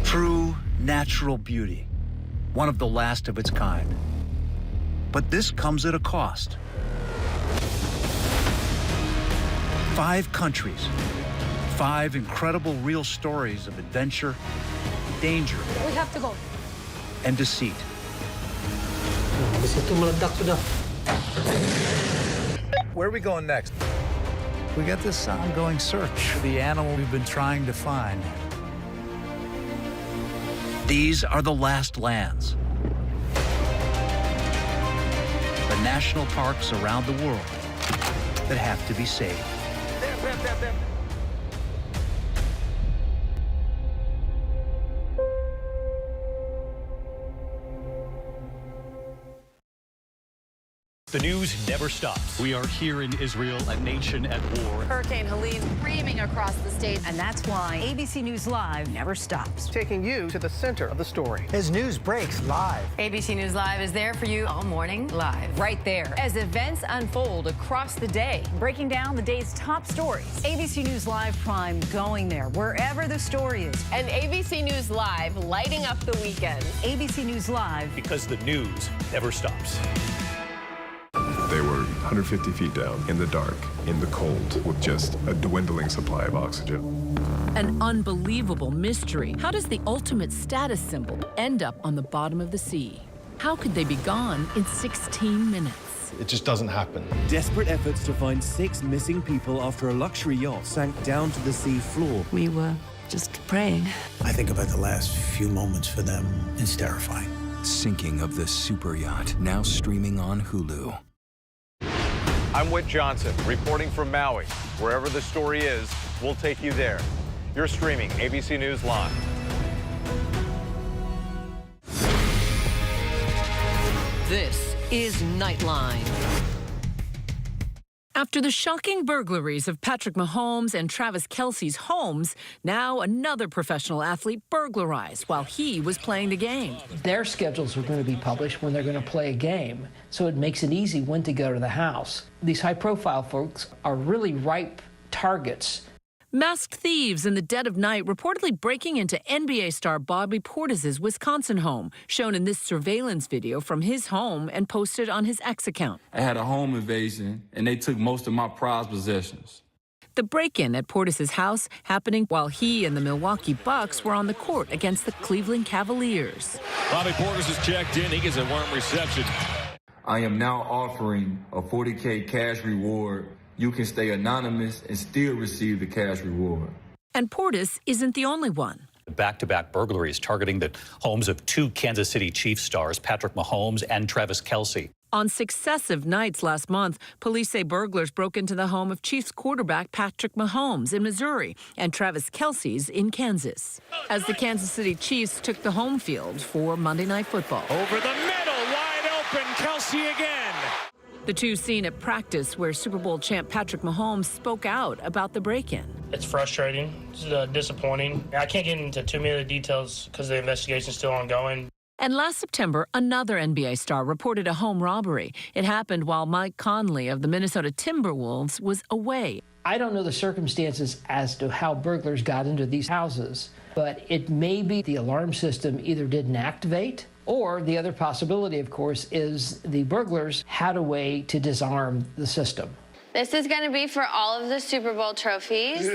True natural beauty, one of the last of its kind. But this comes at a cost. 5 countries, 5 incredible real stories of adventure, danger, We have to go. and deceit. Where are we going next? We got this ongoing search for the animal we've been trying to find. These are the last lands. The national parks around the world that have to be saved. The news never stops. We are here in Israel, a nation at war. Hurricane Helene screaming across the state, and that's why ABC News Live never stops. Taking you to the center of the story. As news breaks live. ABC News Live is there for you all morning live. Right there. As events unfold across the day, breaking down the day's top stories. ABC News Live Prime going there, wherever the story is. And ABC News Live lighting up the weekend. ABC News Live. Because the news never stops. They were 150 feet down, in the dark, in the cold, with just a dwindling supply of oxygen. An unbelievable mystery. How does the ultimate status symbol end up on the bottom of the sea? How could they be gone in 16 minutes? It just doesn't happen. Desperate efforts to find 6 missing people after a luxury yacht sank down to the sea floor. We were just praying. I think about the last few moments for them. It's terrifying. Sinking of the super yacht, now streaming on Hulu. I'm Whit Johnson, reporting from Maui. Wherever the story is, we'll take you there. You're streaming ABC News Live. This is Nightline. After the shocking burglaries of Patrick Mahomes and Travis Kelce's homes, now another professional athlete burglarized while he was playing the game. Their schedules are going to be published when they're going to play a game, so it makes it easy when to go to the house. These high-profile folks are really ripe targets. Masked thieves in the dead of night reportedly breaking into NBA star Bobby Portis's Wisconsin home, shown in this surveillance video from his home and posted on his X account. I had a home invasion, and they took most of my prized possessions. The break-in at Portis's house happening while he and the Milwaukee Bucks were on the court against the Cleveland Cavaliers. Bobby Portis is checked in. He gets a warm reception. I am now offering a $40K cash reward. You can stay anonymous and still receive the cash reward. And Portis isn't the only one. Back-to-back burglaries targeting the homes of 2 Kansas City Chiefs stars, Patrick Mahomes and Travis Kelce. On successive nights last month, police say burglars broke into the home of Chiefs quarterback Patrick Mahomes in Missouri and Travis Kelce's in Kansas, as the Kansas City Chiefs took the home field for Monday Night Football. Over the middle, wide open, Kelce again. The two seen at practice where Super Bowl champ Patrick Mahomes spoke out about the break-in. It's frustrating. It's disappointing. I can't get into too many of the details because the investigation is still ongoing. And last September, another NBA star reported a home robbery. It happened while Mike Conley of the Minnesota Timberwolves was away. I don't know the circumstances as to how burglars got into these houses, but it may be the alarm system either didn't activate, or the other possibility, of course, is the burglars had a way to disarm the system. This is going to be for all of the Super Bowl trophies.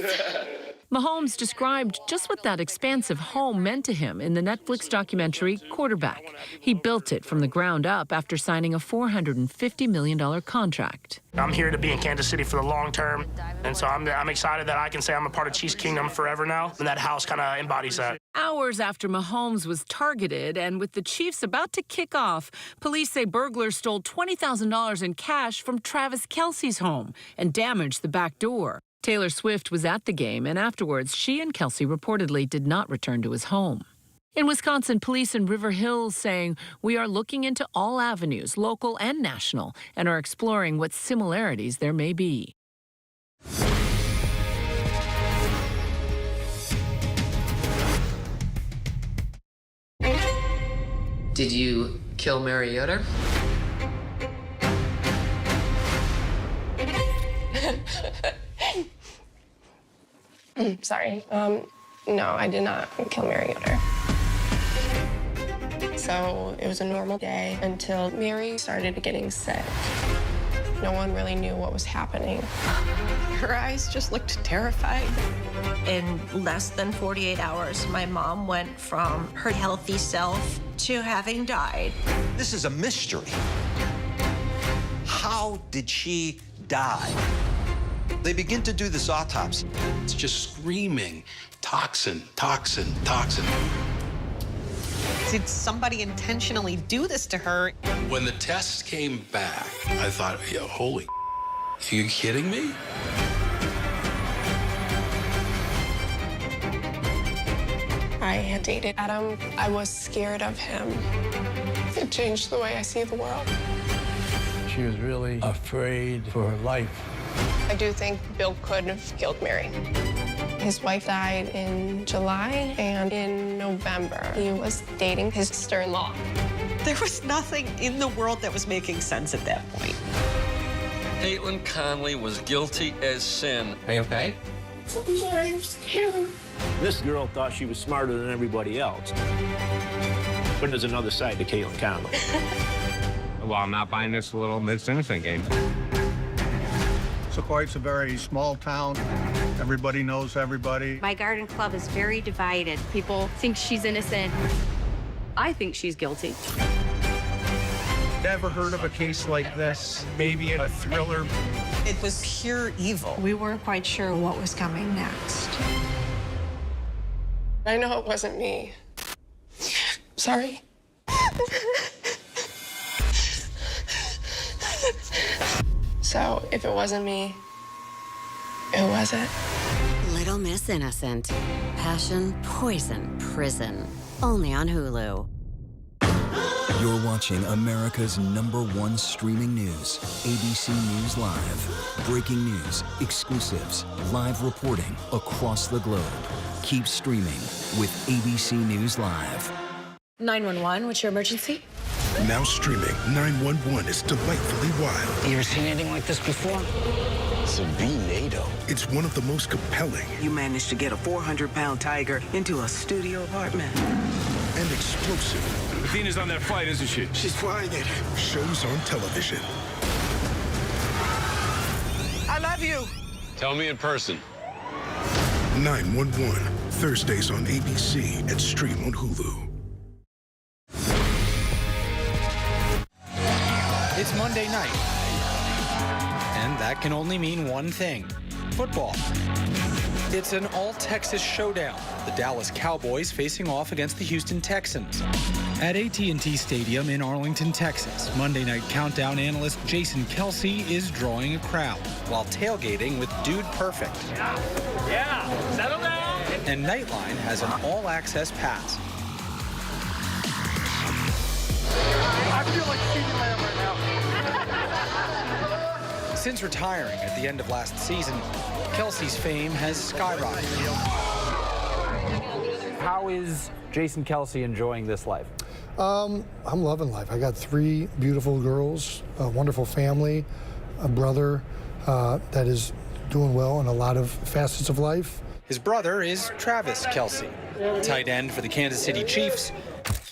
Mahomes described just what that expansive home meant to him in the Netflix documentary Quarterback. He built it from the ground up after signing a $450 million contract. I'm here to be in Kansas City for the long term, and so I'm excited that I can say I'm a part of Chiefs Kingdom forever now, and that house kind of embodies that. Hours after Mahomes was targeted, and with the Chiefs about to kick off, police say burglars stole $20,000 in cash from Travis Kelce's home and damaged the back door. Taylor Swift was at the game, and afterwards, she and Kelce reportedly did not return to his home. In Wisconsin, police in River Hills saying, "We are looking into all avenues, local and national, and are exploring what similarities there may be." Did you kill Mary Yoder? Sorry. No, I did not kill Mary Yoder. So it was a normal day until Mary started getting sick. No one really knew what was happening. Her eyes just looked terrified. In less than 48 hours, my mom went from her healthy self to having died. This is a mystery. How did she die? They begin to do this autopsy. It's just screaming, toxin, toxin, toxin. Did somebody intentionally do this to her? When the tests came back, I thought, yeah, holy, are you kidding me? I had dated Adam. I was scared of him. It changed the way I see the world. She was really afraid for her life. I do think Bill could have killed Mary. His wife died in July, and in November, he was dating his sister-in-law. There was nothing in the world that was making sense at that point. Caitlin Conley was guilty as sin. Are you okay? I'm sorry, I'm scared. This girl thought she was smarter than everybody else. But there's another side to Caitlin Conley. Well, I'm not buying this little Miss Innocent game. Sequoia's a very small town. Everybody knows everybody. My garden club is very divided. People think she's innocent. I think she's guilty. Never heard of a case like this. Maybe a thriller. It was pure evil. We weren't quite sure what was coming next. I know it wasn't me. Sorry. So, if it wasn't me, who was it? Little Miss Innocent. Passion, poison, prison. Only on Hulu. You're watching America's #1 streaming news, ABC News Live. Breaking news, exclusives, live reporting across the globe. Keep streaming with ABC News Live. 911, what's your emergency? Now streaming, 911 is delightfully wild. You ever seen anything like this before? It's a V-NATO. It's one of the most compelling. You managed to get a 400-pound tiger into a studio apartment. And explosive. Athena's on that flight, isn't she? She's flying it. Shows on television. I love you. Tell me in person. 911, Thursdays on ABC and stream on Hulu. It's Monday night, and that can only mean one thing: football. It's an all-Texas showdown. The Dallas Cowboys facing off against the Houston Texans. At AT&T Stadium in Arlington, Texas, Monday Night Countdown analyst Jason Kelsey is drawing a crowd while tailgating with Dude Perfect. Yeah, settle down. And Nightline has an all-access pass. I feel like CeeDee Lamb right now. Since retiring at the end of last season, Kelsey's fame has skyrocketed. How is Jason Kelsey enjoying this life? I'm loving life. I got 3 beautiful girls, a wonderful family, a brother that is doing well in a lot of facets of life. His brother is Travis Kelsey, tight end for the Kansas City Chiefs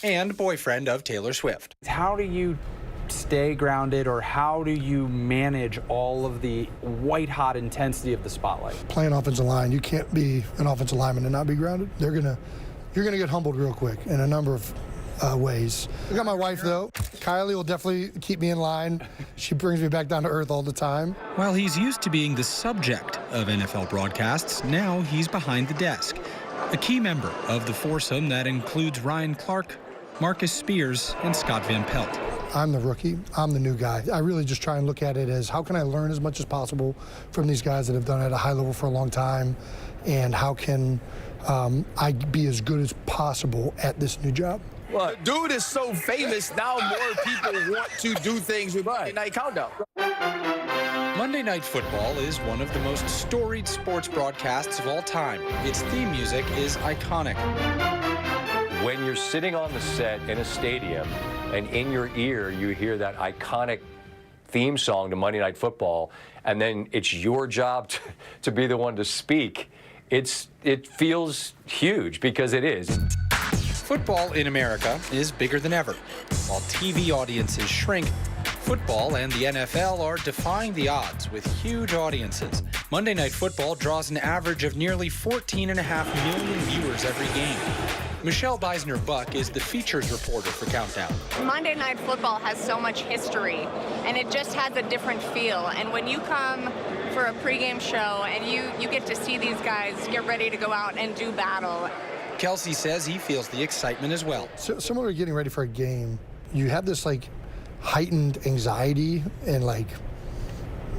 and boyfriend of Taylor Swift. How do you stay grounded, or how do you manage all of the white-hot intensity of the spotlight? Playing offensive line, you can't be an offensive lineman and not be grounded. You're gonna get humbled real quick in a number of ways. I got my wife though. Kylie will definitely keep me in line. She brings me back down to earth all the time. While he's used to being the subject of NFL broadcasts, now he's behind the desk. A key member of the foursome that includes Ryan Clark, Marcus Spears, and Scott Van Pelt. I'm the rookie. I'm the new guy. I really just try and look at it as how can I learn as much as possible from these guys that have done it at a high level for a long time, and how can I be as good as possible at this new job. Look, dude is so famous now, more people want to do things with Monday Night Countdown. Monday Night Football is one of the most storied sports broadcasts of all time. Its theme music is iconic. When you're sitting on the set in a stadium and in your ear you hear that iconic theme song to Monday Night Football, and then it's your job to be the one to speak, it feels huge, because it is. Football in America is bigger than ever. While TV audiences shrink, football and the NFL are defying the odds with huge audiences. Monday Night Football draws an average of nearly 14.5 million viewers every game. Michelle Beisner-Buck is the features reporter for Countdown. Monday Night Football has so much history, and it just has a different feel. And when you come for a pregame show and you get to see these guys get ready to go out and do battle. Kelsey says he feels the excitement as well. So, similar to getting ready for a game, you have this like heightened anxiety, and like,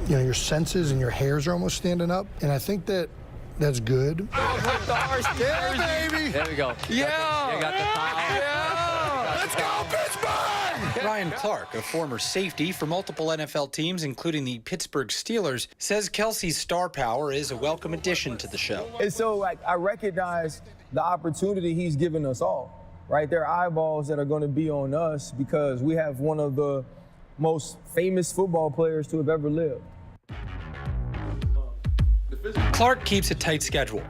you know, your senses and your hairs are almost standing up. And I think that's good. Yeah, baby. There we go. Yeah. You got the towel. Yeah. Let's go, Pittsburgh! Ryan Clark, a former safety for multiple NFL teams, including the Pittsburgh Steelers, says Kelsey's star power is a welcome addition to the show. And so, like, I recognize the opportunity he's given us all, right? There are eyeballs that are going to be on us because we have one of the most famous football players to have ever lived. Clark keeps a tight schedule.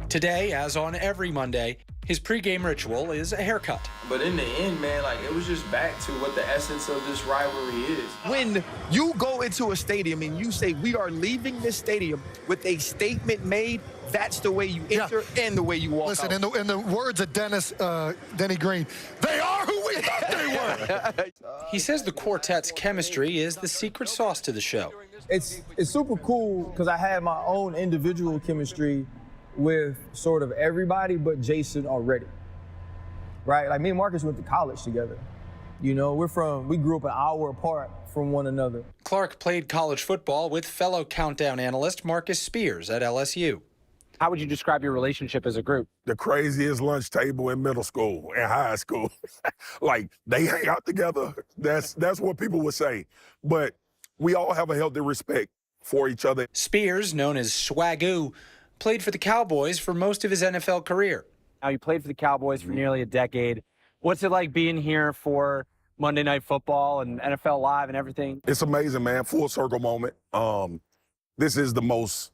Today, as on every Monday, His pregame ritual is a haircut. But in the end, man, like, it was just back to what the essence of this rivalry is. When you go into a stadium and you say, we are leaving this stadium with a statement made, that's the way you enter and the way you walk out. Listen, in the words of Denny Green, they are who we thought they were. He says the quartet's chemistry is the secret sauce to the show. It's super cool because I had my own individual chemistry with sort of everybody but Jason already, right? Like, me and Marcus went to college together. You know, we grew up an hour apart from one another. Clark played college football with fellow Countdown analyst Marcus Spears at LSU. How would you describe your relationship as a group? The craziest lunch table in middle school and high school. Like, they hang out together. That's what people would say. But we all have a healthy respect for each other. Spears, known as Swagoo, played for the Cowboys for most of his NFL career. Now, you played for the Cowboys for nearly a decade. What's it like being here for Monday Night Football and NFL Live and everything? It's amazing, man. Full circle moment. This is the most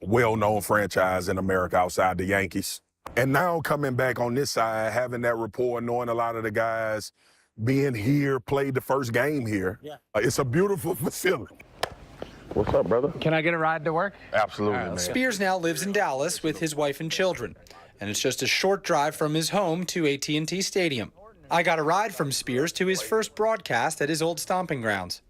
well-known franchise in America outside the Yankees. And now coming back on this side, having that rapport, knowing a lot of the guys, being here, played the first game here. Yeah. It's a beautiful facility. What's up, brother? Can I get a ride to work? Absolutely, man. Spears now lives in Dallas with his wife and children, and it's just a short drive from his home to AT&T Stadium. I got a ride from Spears to his first broadcast at his old stomping grounds.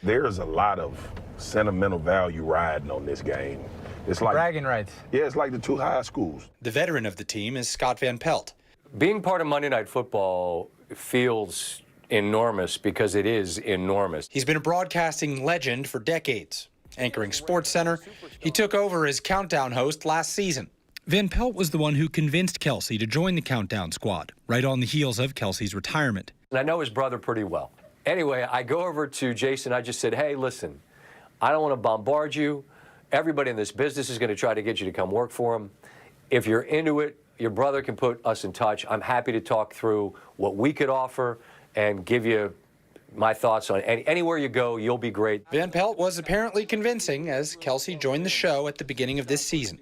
There's a lot of sentimental value riding on this game. It's like bragging rights. Yeah, it's like the two high schools. The veteran of the team is Scott Van Pelt. Being part of Monday Night Football feels enormous because it is enormous. He's been a broadcasting legend for decades. Anchoring SportsCenter, he took over as Countdown host last season. Van Pelt was the one who convinced Kelsey to join the Countdown squad, right on the heels of Kelsey's retirement. And I know his brother pretty well. Anyway, I go over to Jason. I just said, hey, listen, I don't want to bombard you. Everybody in this business is going to try to get you to come work for them. If you're into it, your brother can put us in touch. I'm happy to talk through what we could offer and give you my thoughts on anywhere you go, you'll be great. Van Pelt was apparently convincing as Kelsey joined the show at the beginning of this season.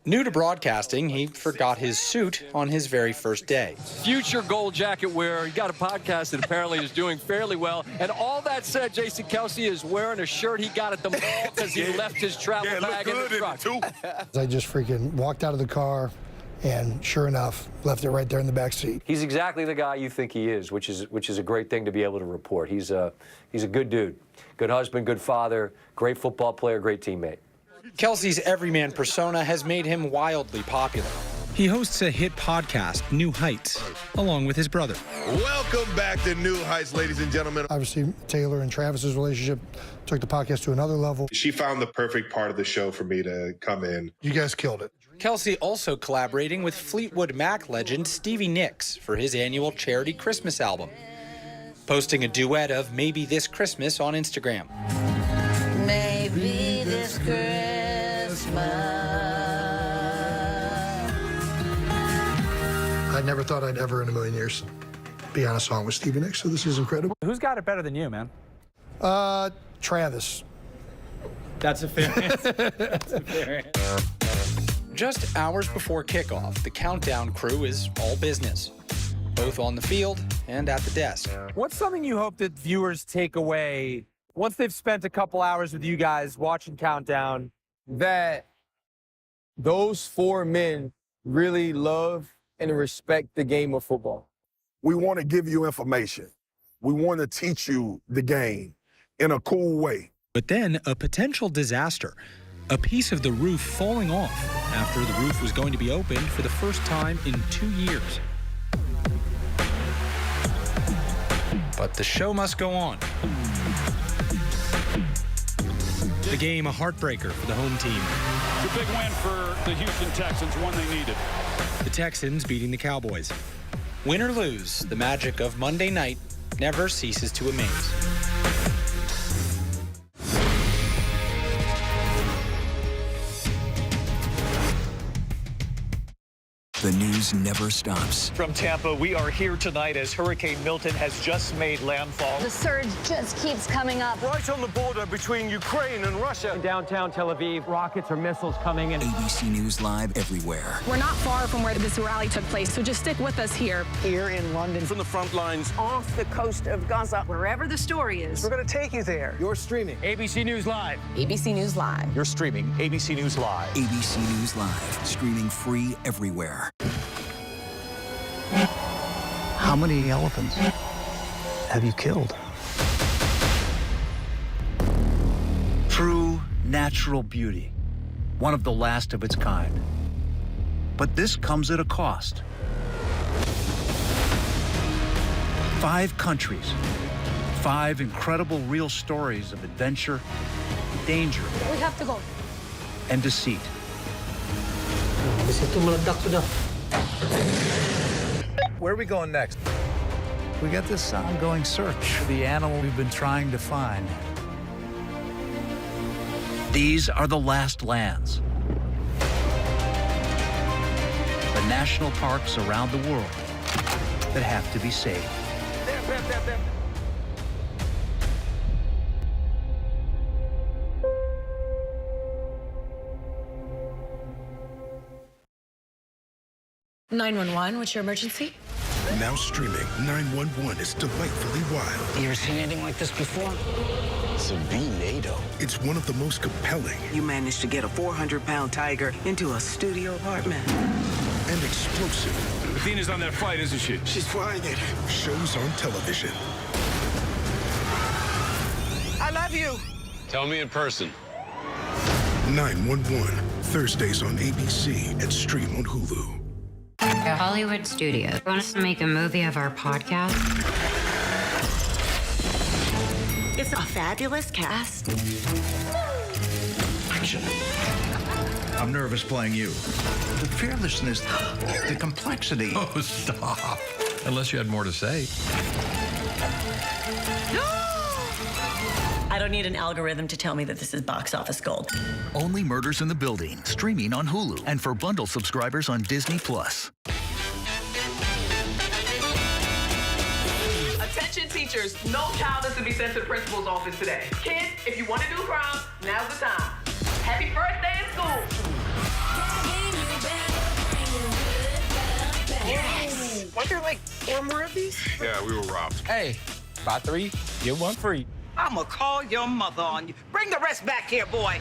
New to broadcasting, he forgot his suit on his very first day. Future gold jacket wearer. He got a podcast that apparently is doing fairly well. And all that said, Jason Kelsey is wearing a shirt he got at the mall because he left his travel bag in the truck. I just freaking walked out of the car and sure enough, left it right there in the back seat. He's exactly the guy you think he is, which is a great thing to be able to report. He's a good dude, good husband, good father, great football player, great teammate. Kelsey's everyman persona has made him wildly popular. He hosts a hit podcast, New Heights, along with his brother. Welcome back to New Heights, ladies and gentlemen. Obviously, Taylor and Travis's relationship took the podcast to another level. She found the perfect part of the show for me to come in. You guys killed it. Kelsey also collaborating with Fleetwood Mac legend Stevie Nicks for his annual charity Christmas album, posting a duet of Maybe This Christmas on Instagram. Maybe this Christmas. I never thought I'd ever in a million years be on a song with Stevie Nicks, so this is incredible. Who's got it better than you, man? Travis. That's a fair answer. That's a fair answer. Just hours before kickoff, the Countdown crew is all business, both on the field and at the desk. What's something you hope that viewers take away once they've spent a couple hours with you guys watching Countdown? That those four men really love and respect the game of football. We want to give you information. We want to teach you the game in a cool way. But then a potential disaster, a piece of the roof falling off after the roof was going to be opened for the first time in 2 years. But the show must go on. The game a heartbreaker for the home team. It's a big win for the Houston Texans, one they needed. The Texans beating the Cowboys. Win or lose, the magic of Monday night never ceases to amaze. The news never stops. From Tampa, we are here tonight as Hurricane Milton has just made landfall. The surge just keeps coming up. Right on the border between Ukraine and Russia. In downtown Tel Aviv, rockets or missiles coming in. ABC News Live everywhere. We're not far from where this rally took place, so just stick with us here. Here in London. From the front lines. Off the coast of Gaza. Wherever the story is. We're going to take you there. You're streaming ABC News Live. ABC News Live. You're streaming ABC News Live. ABC News Live, streaming free everywhere. How many elephants have you killed? True natural beauty, one of the last of its kind. But this comes at a cost. 5 countries, 5 incredible real stories of adventure, danger, We have to go. and deceit. Where are we going next? We got this ongoing search for the animal we've been trying to find. These are the last lands. The national parks around the world that have to be saved. There. 911, what's your emergency? Now streaming, 911 is delightfully wild. You ever seen anything like this before? It's a V-NATO. It's one of the most compelling You managed to get a 400-pound tiger into a studio apartment. and explosive Athena's on that flight, isn't she? She's flying it. Shows on television. I love you. Tell me in person. 911, Thursdays on ABC and stream on Hulu. Hollywood Studios want us to make a movie of our podcast. It's a fabulous cast. Action. I'm nervous playing you. The fearlessness, the complexity. Oh, stop. Unless you had more to say. I don't need an algorithm to tell me that this is box office gold. Only Murders in the Building, streaming on Hulu and for bundle subscribers on Disney+. Attention teachers, no child is to be sent to the principal's office today. Kids, if you want to do crime, now's the time. Happy first day in school. Yes. Weren't there like 4 more of these? Yeah, we were robbed. Hey, buy 3, get 1 free. I'ma call your mother on you. Bring the rest back here, boy.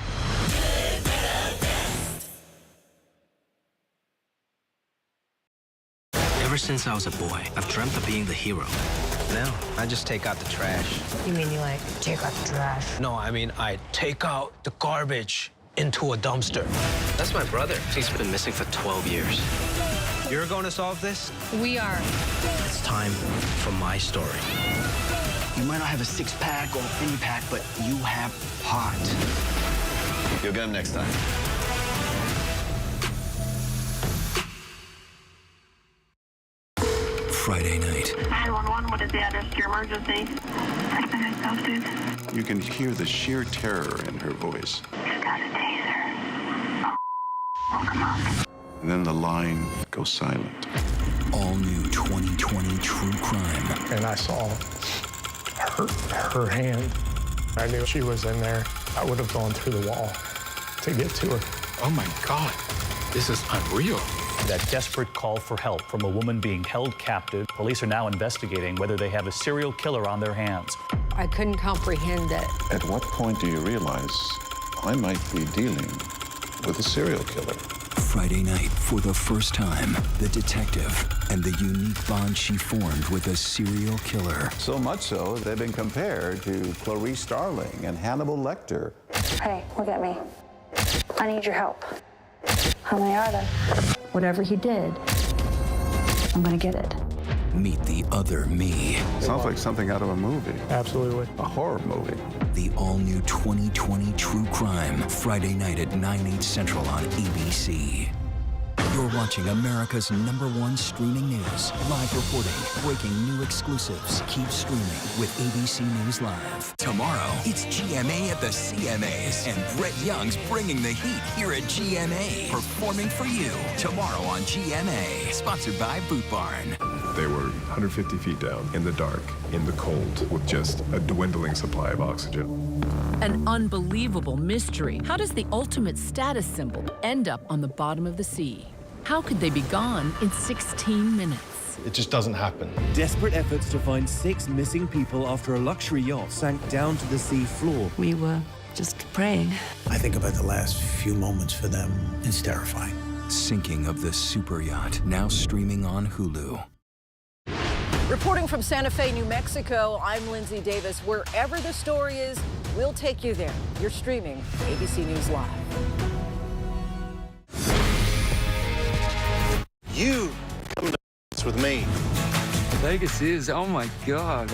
Ever since I was a boy, I've dreamt of being the hero. Now, I just take out the trash. You mean you like take out the trash? No, I mean, I take out the garbage into a dumpster. That's my brother. He's been missing for 12 years. You're going to solve this? We are. It's time for my story. You might not have a 6-pack or any pack, but you have heart. You'll get him next time. Friday night. 911, what is the address to your emergency? You can hear the sheer terror in her voice. Just got a taser. Oh, come on. And then the line goes silent. All new 2020 true crime. And I saw her hand. I knew she was in there. I would have gone through the wall to get to her. Oh my God, this is unreal. That desperate call for help from a woman being held captive. Police are now investigating whether they have a serial killer on their hands. I couldn't comprehend it. At what point do you realize I might be dealing with a serial killer? Friday night, for the first time, the detective and the unique bond she formed with a serial killer. So much so, they've been compared to Clarice Starling and Hannibal Lecter. Hey, look at me. I need your help. How many are there? Whatever he did, I'm gonna get it. Meet the other me. Sounds like something out of a movie. Absolutely. A horror movie. The all-new 2020 True Crime, Friday night at 9/8 Central on ABC. You're watching America's #1 streaming news. Live reporting, breaking new exclusives. Keep streaming with ABC News Live. Tomorrow, it's GMA at the CMAs. And Brett Young's bringing the heat here at GMA. Performing for you. Tomorrow on GMA. Sponsored by Boot Barn. They were 150 feet down, in the dark, in the cold, with just a dwindling supply of oxygen. An unbelievable mystery. How does the ultimate status symbol end up on the bottom of the sea? How could they be gone in 16 minutes? It just doesn't happen. Desperate efforts to find 6 missing people after a luxury yacht sank down to the sea floor. We were just praying. I think about the last few moments for them. It's terrifying. Sinking of the super yacht, now streaming on Hulu. Reporting from Santa Fe, New Mexico, I'm Linsey Davis. Wherever the story is, we'll take you there. You're streaming ABC News Live. You come to with me. Vegas is, oh my God.